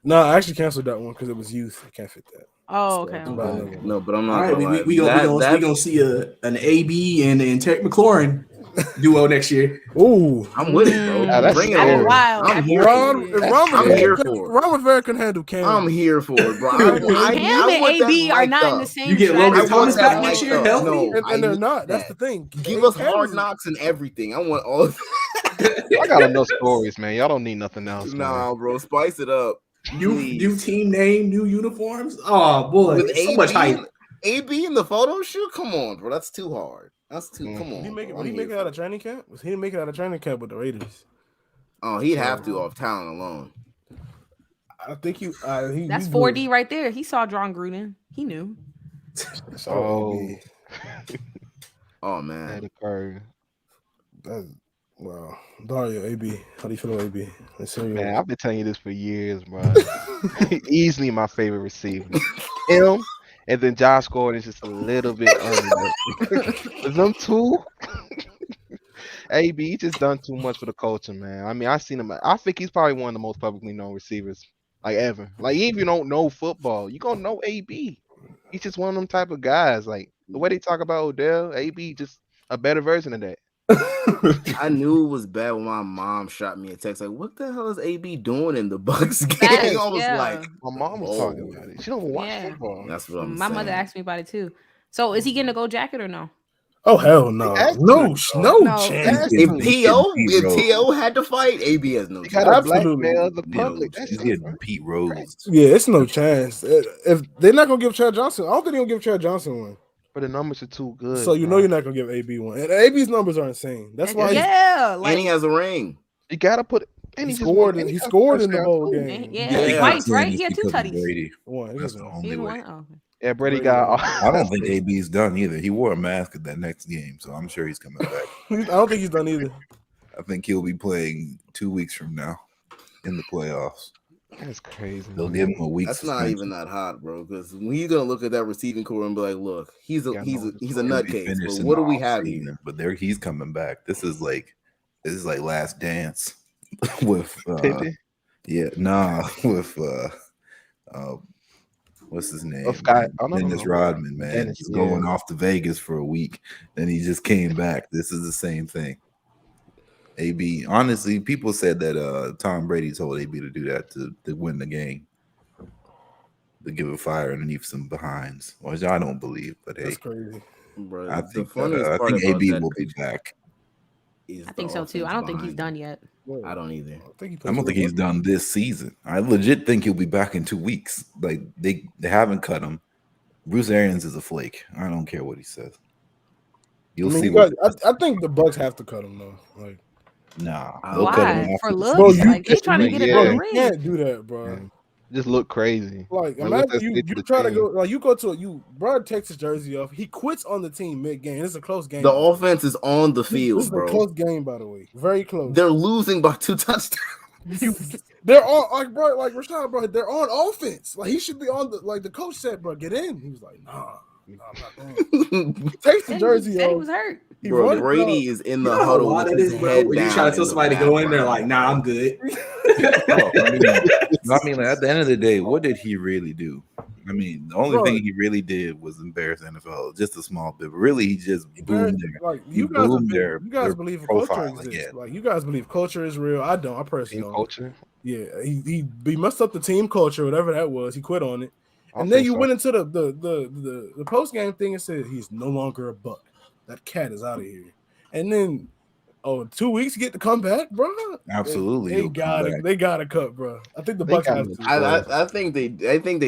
No, I actually canceled that one because it was youth. I can't fit that. Oh, okay. No, but I'm not. All right, we gonna see an AB and Terry McLaurin duo next year. Ooh, I'm with it, bro. Bring it on. I'm here for it. Ron Rivera can handle Cam. I'm here for it, bro. Cam and AB are not in the same. You get Logan Thomas back next year, healthy, and they're not. That's the thing. Give us Hard Knocks and everything. I want all. I gotta know stories, man. Y'all don't need nothing else. Nah, bro, spice it up. New team name, new uniforms. Oh boy, so much hype. AB in the photo shoot. Come on, bro. That's too hard. That's too. Come on. He make it out of training camp? He didn't make it out of training camp with the Raiders. Oh, he'd have to off talent alone. I think he. That's 4D right there. He saw John Gruden. He knew. Oh man. That occurred. Wow. Dario, AB. How do you feel about AB? Man, I've been telling you this for years, bro. Easily my favorite receiver. Him. And then Josh Gordon is just a little bit under. Them two, AB just done too much for the culture, man. I mean, I seen him. I think he's probably one of the most publicly known receivers like ever. Like, even if you don't know football, you gonna know AB. He's just one of them type of guys. Like the way they talk about Odell, AB just a better version of that. I knew it was bad when my mom shot me a text like, "What the hell is AB doing in the Bucks game?" I was like, "My mom was talking about it. She don't watch football." That's what I'm saying. My mother asked me about it too. So, is he getting a gold jacket or no? Oh hell no, no chance. If T.O. had to fight, AB has no chance. Absolutely, the public. He's getting Pete Rose. Yeah, it's no chance. If they're not gonna give Chad Johnson, I don't think they're gonna give Chad Johnson one. But the numbers are too good. So know you're not gonna give AB one. And AB's numbers are insane. That's why. And he has a ring. You gotta put. And he scored in the bowl game. Yeah. Twice, right? He had 2 tutties. That's the only way. Yeah, Brady got. I don't think AB's done either. He wore a mask at that next game, so I'm sure he's coming back. I don't think he's done either. I think he'll be playing 2 weeks from now in the playoffs. That's crazy. They'll give him a week. That's not even that hot, bro. Because when you're gonna look at that receiving core and be like, look, he's a nutcase. But what do we have here? But he's coming back. This is like Last Dance with what's his name? Dennis Rodman, man. He's going off to Vegas for a week, then he just came back. This is the same thing. AB, honestly, people said that Tom Brady told AB to do that to win the game, to give a fire underneath some behinds, which I don't believe. But that's crazy, bro. I think AB will be back. I think so too. I don't think he's done yet. I don't either. I don't think he's done this season. I legit think he'll be back in 2 weeks. Like they haven't cut him. Bruce Arians is a flake. I don't care what he says. You'll see. I think the Bucks have to cut him though. Like, nah. Why? For looks? Bro, he's trying to get it on the ring. You can't do that, bro. Yeah. Just look crazy. Like imagine you try to go like you go to bro takes his jersey off. He quits on the team mid game. It's a close game. The offense is on the field, this is a close game, by the way. Very close. They're losing by 2 touchdowns. They're on like Rashad, bro. They're on offense. Like he should be on the coach said, bro, get in. He was like, nah, I'm not going. Takes the jersey off. He was hurt. Bro, Brady is in the huddle with his head down. You try to tell somebody to go in there like, nah, I'm good. I mean, at the end of the day, what did he really do? I mean, the only thing he really did was embarrass NFL, just a small bit. But really, he just boomed their, like you guys believe culture exists. Again. Like you guys believe culture is real. I don't. I personally don't. Culture. Yeah, he messed up the team culture, whatever that was. He quit on it, and then you went into the post game thing and said he's no longer a Buck. That cat is out of here, and then. 2 weeks to get to come back, bro. Absolutely, they got to cut, bro. I think the Bucks have to. I think they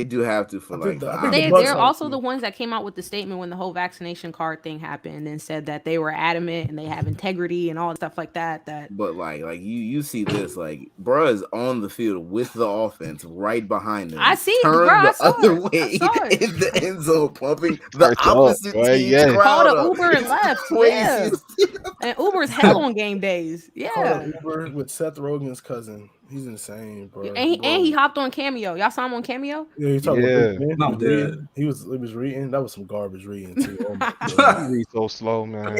do have to for like. They're also the ones that came out with the statement when the whole vaccination card thing happened and said that they were adamant and they have integrity and all stuff like that. But like you see this, like bro is on the field with the offense right behind them. I see, turn bro. The other way in the end zone, pumping the opposite team crowd. Called an Uber and left. Yeah. And Uber's hell on game days. Yeah. Uber with Seth Rogen's cousin. He's insane, bro. And he hopped on Cameo. Y'all saw him on Cameo? Yeah, he talking about he was reading. That was some garbage reading too. Oh my God. He reads so slow, man.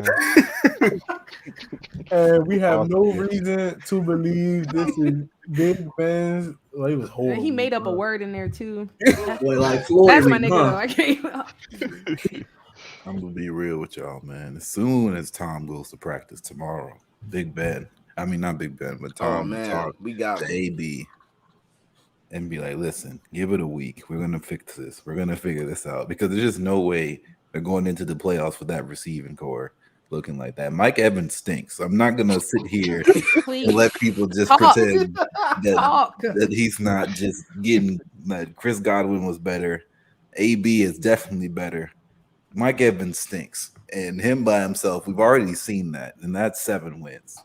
And we have no reason to believe this is Big Ben's. Well, he was horrible. And he made up a word in there too. Boy, like Floyd, that's my nigga. I can't. I'm gonna be real with y'all, man. As soon as Tom goes to practice tomorrow, Big Ben. I mean, not Big Ben, but Tom. We got the AB and be like, listen, give it a week. We're gonna fix this. We're gonna figure this out because there's just no way they're going into the playoffs with that receiving core looking like that. Mike Evans stinks. I'm not gonna sit here and let people just pretend that he's not just getting that. Chris Godwin was better. AB is definitely better. Mike Evans stinks, and him by himself, we've already seen that, and that's 7 wins.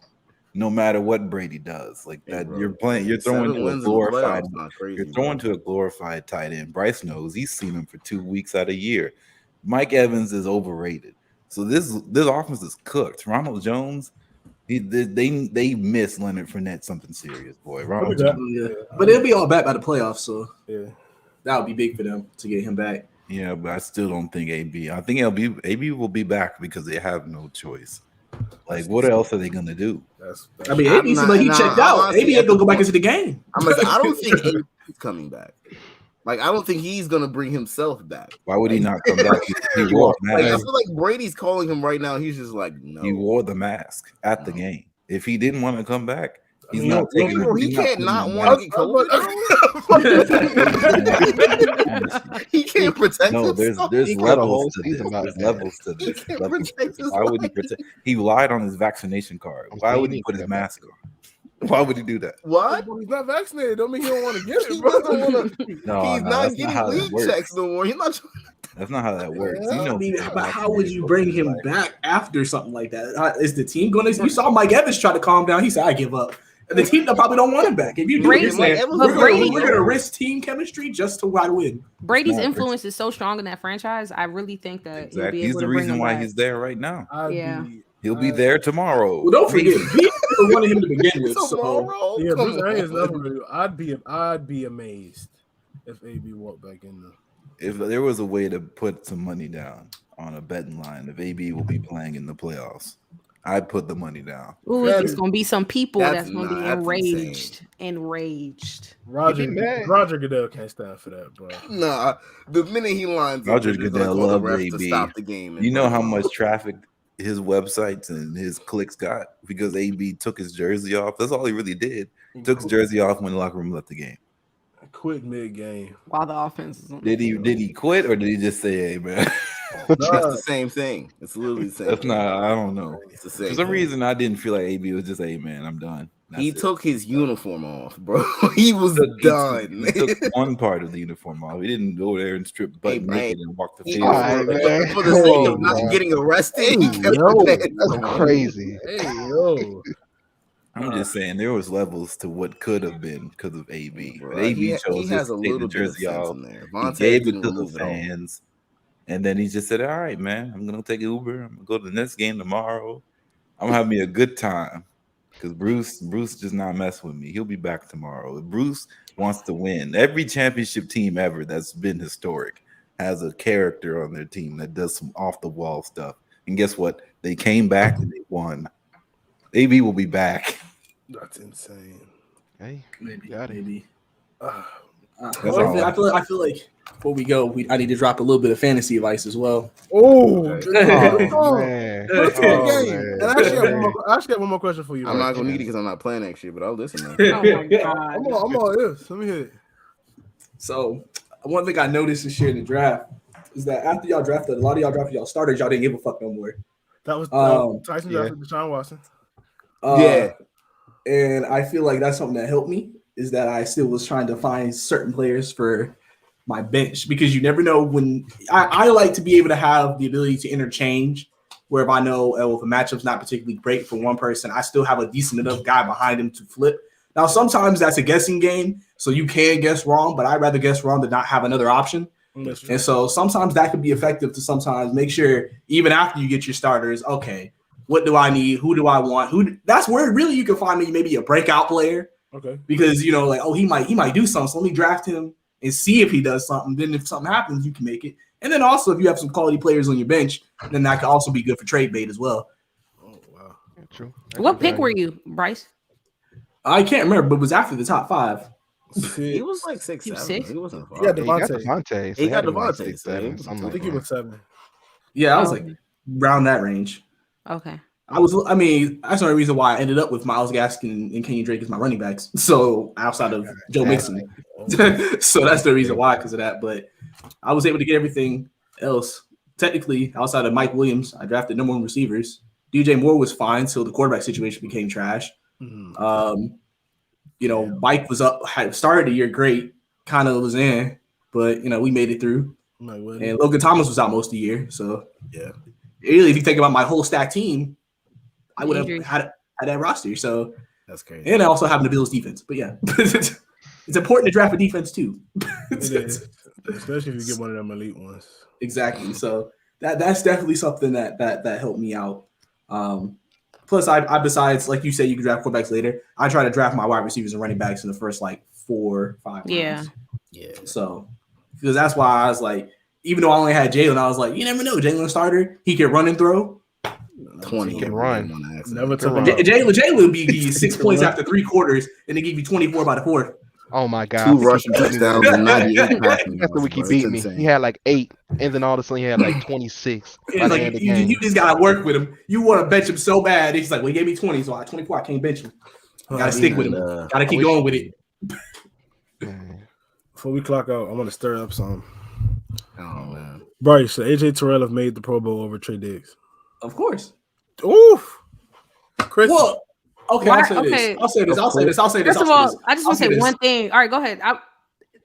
No matter what Brady does, like that, you're throwing to a glorified tight end. Brice knows he's seen him for 2 weeks out of year. Mike Evans is overrated, so this offense is cooked. Ronald Jones, they miss Leonard Fournette something serious, boy. Ronald Jones, but they'll be all back by the playoffs, so that would be big for them to get him back. Yeah, but I still don't think AB. I think AB will be back because they have no choice. Like, what else are they gonna do? I mean, AB seems like he checked out. AB ain't gonna go back into the game. I don't think AB's coming back. Like, I don't think he's gonna bring himself back. Why would he not come back? He wore the mask. I feel like Brady's calling him right now. He's just like, no. He wore the mask at the game. If he didn't want to come back, he's not taking. He can't not want to get COVID. He can't protect No, himself. there's levels to this. season about There's that. levels to He this. can't Levels to protect this. his Why would he life. protect? He lied on his vaccination card. I'm Why saying would he he put his didn't mask on? Why would he do that? What? He's not vaccinated. Don't mean he don't want to get He it, bro. doesn't wanna- No, He's no, not that's getting how that league works. checks no more. He's not. That's not how that works. Yeah, You know, I mean, people but how would you vaccinated bring over his him life. back after something like that? Is the team going to? You saw Mike Evans try to calm down. He said, "I give up." And the team probably don't want him back. If you do Brady- this, like, Evans but was Brady- we're going to risk team chemistry just to try to win. Brady's Not influence is so strong in that franchise. I really think that he'll Exactly. be He's able the to bring reason him why back. he's there right now. Yeah. He'll be there tomorrow. Well, don't forget, we never wanted him to begin with. So Tomorrow. Yeah, Come Bruce Arians on. never gonna do. I'd be amazed if AB walked back in there. If there was a way to put some money down on a betting line, if AB will be playing in the playoffs, I'd put the money down. Ooh, That it's is- gonna be some people that's that's gonna be that's enraged. insane. Enraged. Roger Goodell can't stand for that, bro. Nah, the minute he lines Roger up, they're gonna Goodell call the loved refs to AB. stop the game. You know how much traffic his websites and his clicks got because AB took his jersey off. That's all he really did. Took his jersey off when the locker room left the game. Quit mid game. While the offense is on. Did he quit or did he just say, "Hey man"? It's the same thing. It's literally the same. That's thing. not. I don't know. It's the same. For some thing. reason, I didn't feel like AB was just, "Hey man, I'm done." He That's it. took his uniform off, bro. He was done. He took one part of the uniform off. He didn't go there and strip butt Hey, naked and walk the He- field. All right, man. For the sake of Come not on, getting arrested, he kept yo, the pants That's on. crazy. Hey yo, I'm just saying there was levels to what could have been because of AB. Bro, But AB he chose has just a to take little the bit of jersey sense off. in there. He Vontae gave it didn't to the remove it all. fans, and then he just said, "All right, man, I'm gonna take Uber. I'm gonna go to the next game tomorrow. I'm gonna have me a good time." Because Bruce just not mess with me. He'll be back tomorrow. If Bruce wants to win, every championship team ever that's been historic has a character on their team that does some off the wall stuff. And guess what? They came back and they won. AB will be back. that's insane. Hey, Maybe, got it. maybe. That's all. I feel like before we go, I need to drop a little bit of fantasy advice as well. Oh, Okay. Oh man. Let's Oh, play the game. man. And I actually have one more question for you. I'm Bryce. not gonna need it because I'm not playing next year, but I'll listen. Man. Oh my god. I'm all ears. Let me hear it. So one thing I noticed this year in the draft is that after y'all drafted, a lot of y'all drafted y'all starters, y'all didn't give a fuck no more. That was Tyson yeah. drafted Deshaun Watson. Yeah. And I feel like that's something that helped me is that I still was trying to find certain players for my bench because you never know when I like to be able to have the ability to interchange where if I know if a matchup's not particularly great for one person, I still have a decent enough guy behind him to flip. Now, sometimes that's a guessing game, so you can guess wrong, but I'd rather guess wrong than not have another option. That's true. And so sometimes that could be effective to sometimes make sure even after you get your starters, okay, what do I need? Who do I want? That's where really you can find maybe a breakout player Okay. because you know, like, oh, he might do something. So let me draft him and see if he does something. Then if something happens, you can make it. And then also if you have some quality players on your bench, then that could also be good for trade bait as well. Oh wow. True. What pick were you, Bryce? I can't remember, but it was after the top 5. He was like 6'7". He was 6? He wasn't far. Yeah, He got Devontae. Devontae. So He got had to be like Devontae, 6'7", so he was- something I like think he that. was 7. Yeah, I was Oh. like around that range. Okay. That's the only reason why I ended up with Myles Gaskin and Kenyon Drake as my running backs. So outside of Joe Mixon. So that's the reason why, because of that. But I was able to get everything else. Technically, outside of Mike Williams, I drafted number 1 receivers. DJ Moore was fine till the quarterback situation became trash. Mhm. Mike was up, had started the year great, kind of was in, but we made it through. Mike Williams. And Logan Thomas was out most of the year. So Yeah. really, if you think about my whole stack team, I would have Injuries. had that roster. So That's crazy. and I also have the Bills defense. But yeah, it's important to draft a defense too. It is. Especially if you get one of them elite ones. Exactly. So that's definitely something that helped me out. Plus, I besides, like you said, you can draft quarterbacks later. I try to draft my wide receivers and running backs in the first 4 5 rounds. Yeah. Yeah. So because that's why I was like, even though I only had Jalen, I was like, you never know, Jalen starter, he can run and throw. 20 can run. Never took Run. him out. Jalen would be 6 points after 3 quarters, and they give you 24 by the 4th. Oh my God. 2 rushing touchdowns and 98 passing That's the yards, week he bro. beat It's me. insane. He had like 8, and then all of a sudden he had like 26 by It's the like end of the you game. just gotta work with him. You want to bench him so bad. He's like, well, he gave me 20, so I 24. I can't bench him. Gotta stick with him. Gotta keep going with it. Man. Before we clock out, I want to stir up some. Oh man, Brice, should AJ Terrell have made the Pro Bowl over Trey Diggs? Of course. Oof. Chris. Well, okay, I'll say this. First of all, I just want to say one thing. All right, go ahead. All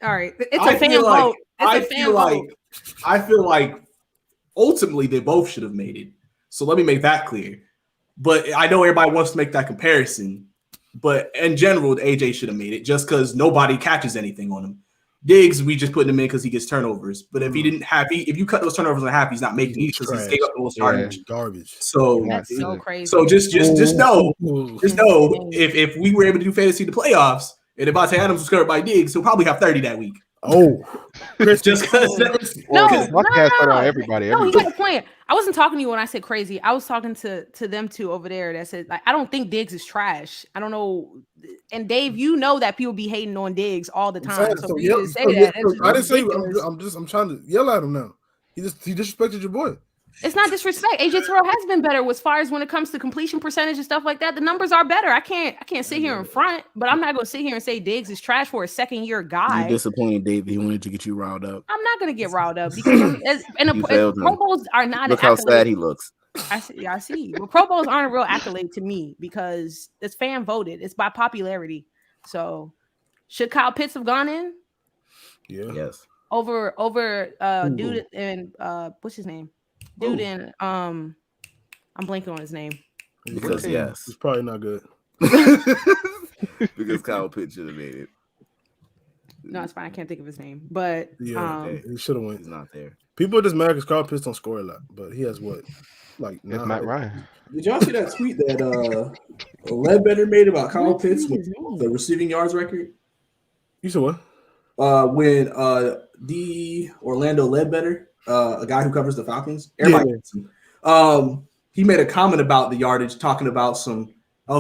right, it's a fan vote. I feel like ultimately they both should have made it. So let me make that clear. But I know everybody wants to make that comparison. But in general, AJ should have made it just because nobody catches anything on him. Diggs, we just put him in because he gets turnovers. But if he didn't have, if you cut those turnovers in half, he's not making it because he gave up those garbage. So that's so crazy. So just know, if we were able to do fantasy the playoffs, and if Devontae Adams was covered by Diggs, he'll probably have 30 that week. Oh, just because. No, everybody. No, he got a point. I wasn't talking to you when I said crazy. I was talking to them two over there that said, like, I don't think Diggs is trash. I don't know. And Dave, you know that people be hating on Diggs all the time. So you didn't say that. I didn't say. I'm trying to yell at him now. He disrespected your boy. It's not disrespect. AJ Terrell has been better as far as when it comes to completion percentage and stuff like that. The numbers are better. I can't sit here in front, but I'm not going to sit here and say Diggs is trash for a second-year guy. You're disappointed, Dave. He wanted to get you riled up. I'm not going to get riled up because Pro Bowls are not. Look how sad he looks. I see. Well, Pro Bowls aren't a real accolade to me because it's fan voted. It's by popularity. So, should Kyle Pitts have gone in? Yeah. Yes. Over dude and what's his name? Dude, and I'm blanking on his name. Because yes, it's probably not good. Because Kyle Pitts should have made it. No, it's fine. I can't think of his name, but yeah, he should have went. He's not there. People are just mad because Kyle Pitts don't score a lot, but he has what, like it's Matt Ryan. Did y'all see that tweet that Ledbetter made about Kyle Pitts with the receiving yards record? You said what? When the Orlando Ledbetter, a guy who covers the Falcons, he made a comment about the yardage, talking about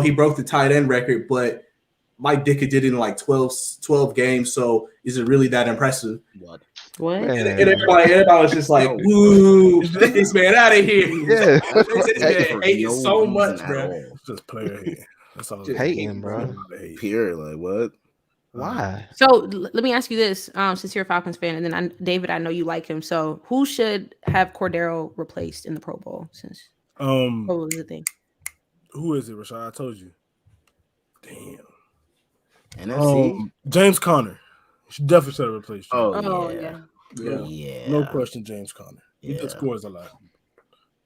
he broke the tight end record, but Mike Ditka did it in like 12 games, so is it really that impressive? What? And everybody was just like, "Woo, get this man out of here!" Yeah, this man hating so much, bro. It's just player hate. That's all. Hating, bro. Pure, like what? Why? So let me ask you this, since you're a Falcons fan, and then David, I know you like him. So who should have Cordero replaced in the Pro Bowl? Since Pro Bowl is the thing. Who is it, Rashad? I told you. Damn. NFC? James Conner. She definitely should have replaced you. Oh Yeah. No question, James Conner. He just scores a lot.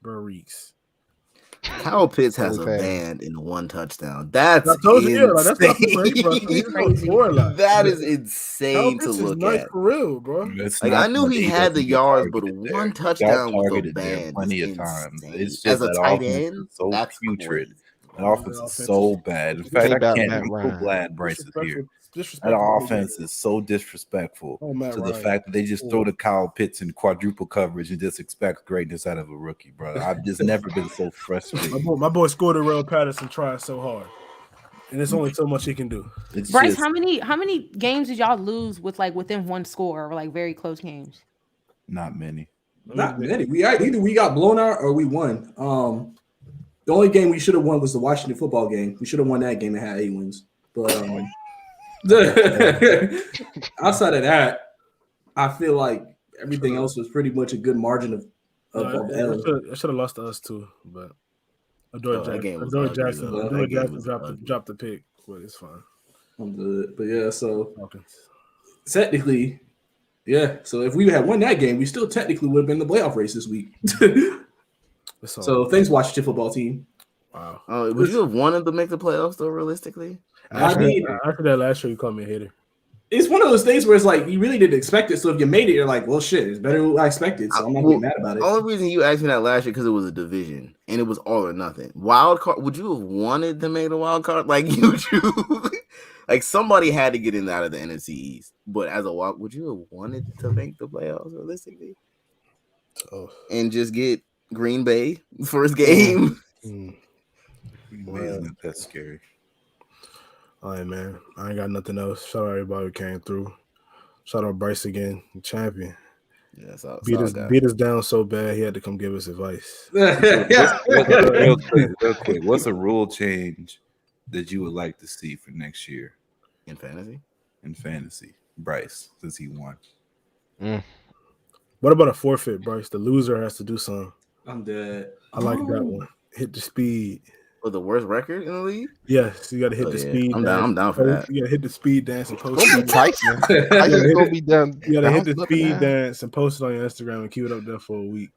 Brice. Kyle Pitts has a band in one touchdown. That's insane. That is insane to look at. For real, bro. Like I knew he had the yards, but one touchdown with a band plenty of times. It's just as a tight end, so putrid. That offense is so bad. In fact, I can't be so glad Brice is here. That offense is so disrespectful to the fact that they just throw the Kyle Pitts in quadruple coverage and just expect greatness out of a rookie, bro. I've just never been so frustrated. My boy scored a real Patterson trying so hard, and it's only so much he can do. Brice, how many games did y'all lose with like within one score or like very close games? Not many. Not many. Either we got blown out or we won. The only game we should have won was the Washington football game. We should have won that game and had 8 wins. But outside of that, I feel like everything else was pretty much a good margin of L. I should have lost to us too, but Adore Jackson dropped the pick, but it's fine. I'm good. But yeah, so technically, yeah. So if we had won that game, we still technically would have been in the playoff race this week. So thanks, Washington football team. Wow. Would you have wanted to make the playoffs though, realistically? After that last year, you called me a hater. It's one of those things where it's like you really didn't expect it. So if you made it, you're like, well, shit, it's better than I expected. So I'm not getting mad about it. The only reason you asked me that last year because it was a division and it was all or nothing. Wild card. Would you have wanted to make the wild card? Like like somebody had to get in out of the NFC East. But as a wild, would you have wanted to make the playoffs realistically? And just get Green Bay first game. Green Bay is not that scary. All right, man. I ain't got nothing else. Shout out everybody who came through. Shout out Brice again, the champion. Yeah, beat us down so bad he had to come give us advice. Real quick. What's a rule change that you would like to see for next year in fantasy? Brice since he won. What about a forfeit, Brice? The loser has to do something. I'm dead. I like that one. Hit the speed. For the worst record in the league? Yes, you got to hit the speed. I'm down for that. You got to hit the speed dance and post it. Tyson. Tyson's gonna be done. You got to hit the speed dance and post it on your Instagram and keep it up there for a week.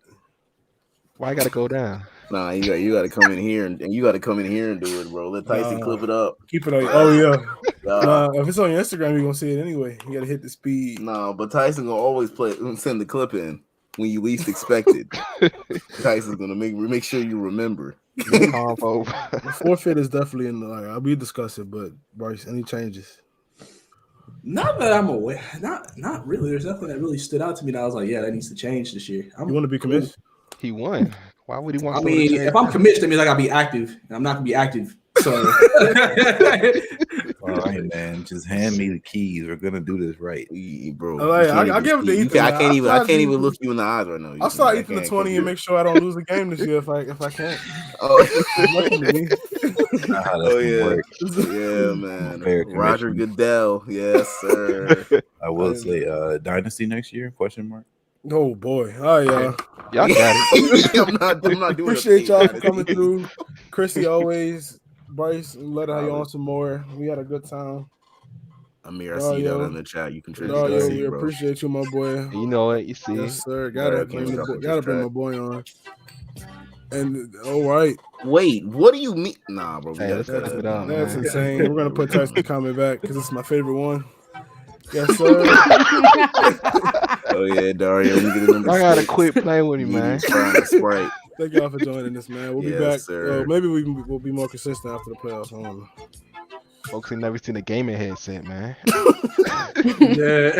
Why I gotta go down? Nah, you got to come in here and you got to come in here and do it, bro. Let Tyson clip it up. Keep it on. Oh yeah. If it's on your Instagram, you're gonna see it anyway. You got to hit the speed. No, but Tyson gonna always send the clip in when you least expect it. Tyson's gonna make sure you remember. The forfeit is definitely in the. I'll be discussing, but Brice, any changes? Not that I'm aware. Not really. There's nothing that really stood out to me that I was like, yeah, that needs to change this year. You want to be commissioned? He won. Why would he want? I mean, if I'm commissioned, that means I gotta be active, and I'm not gonna be active. So, all right, man, just hand me the keys. We're gonna do this right, bro. I give it to Ethan. I can't even look you in the eyes right now. I'll start Ethan the 20 and make sure I don't lose a game this year if I can't. Oh yeah, man. Roger Goodell, yes sir. I will say, dynasty next year? Question mark. Oh boy, all right, y'all got it. I'm not doing. Appreciate y'all for coming through. Chrissy always. Brice, let her have you on some more. We had a good time. Amir, I see that in the chat. You contributed. We appreciate you, my boy. You know it. You see. Yes, sir. Gotta bring my boy on. And all right. Wait, what do you mean? Nah, bro. That's insane. We're gonna put Tyson comment back because it's my favorite one. Yes, sir. Oh yeah, Dario. I gotta quit playing with him, man. Sprite. Thank y'all for joining us, man. We'll be back. Maybe we'll be more consistent after the playoffs. I don't know. Folks ain't never seen a gaming headset, man. Yeah.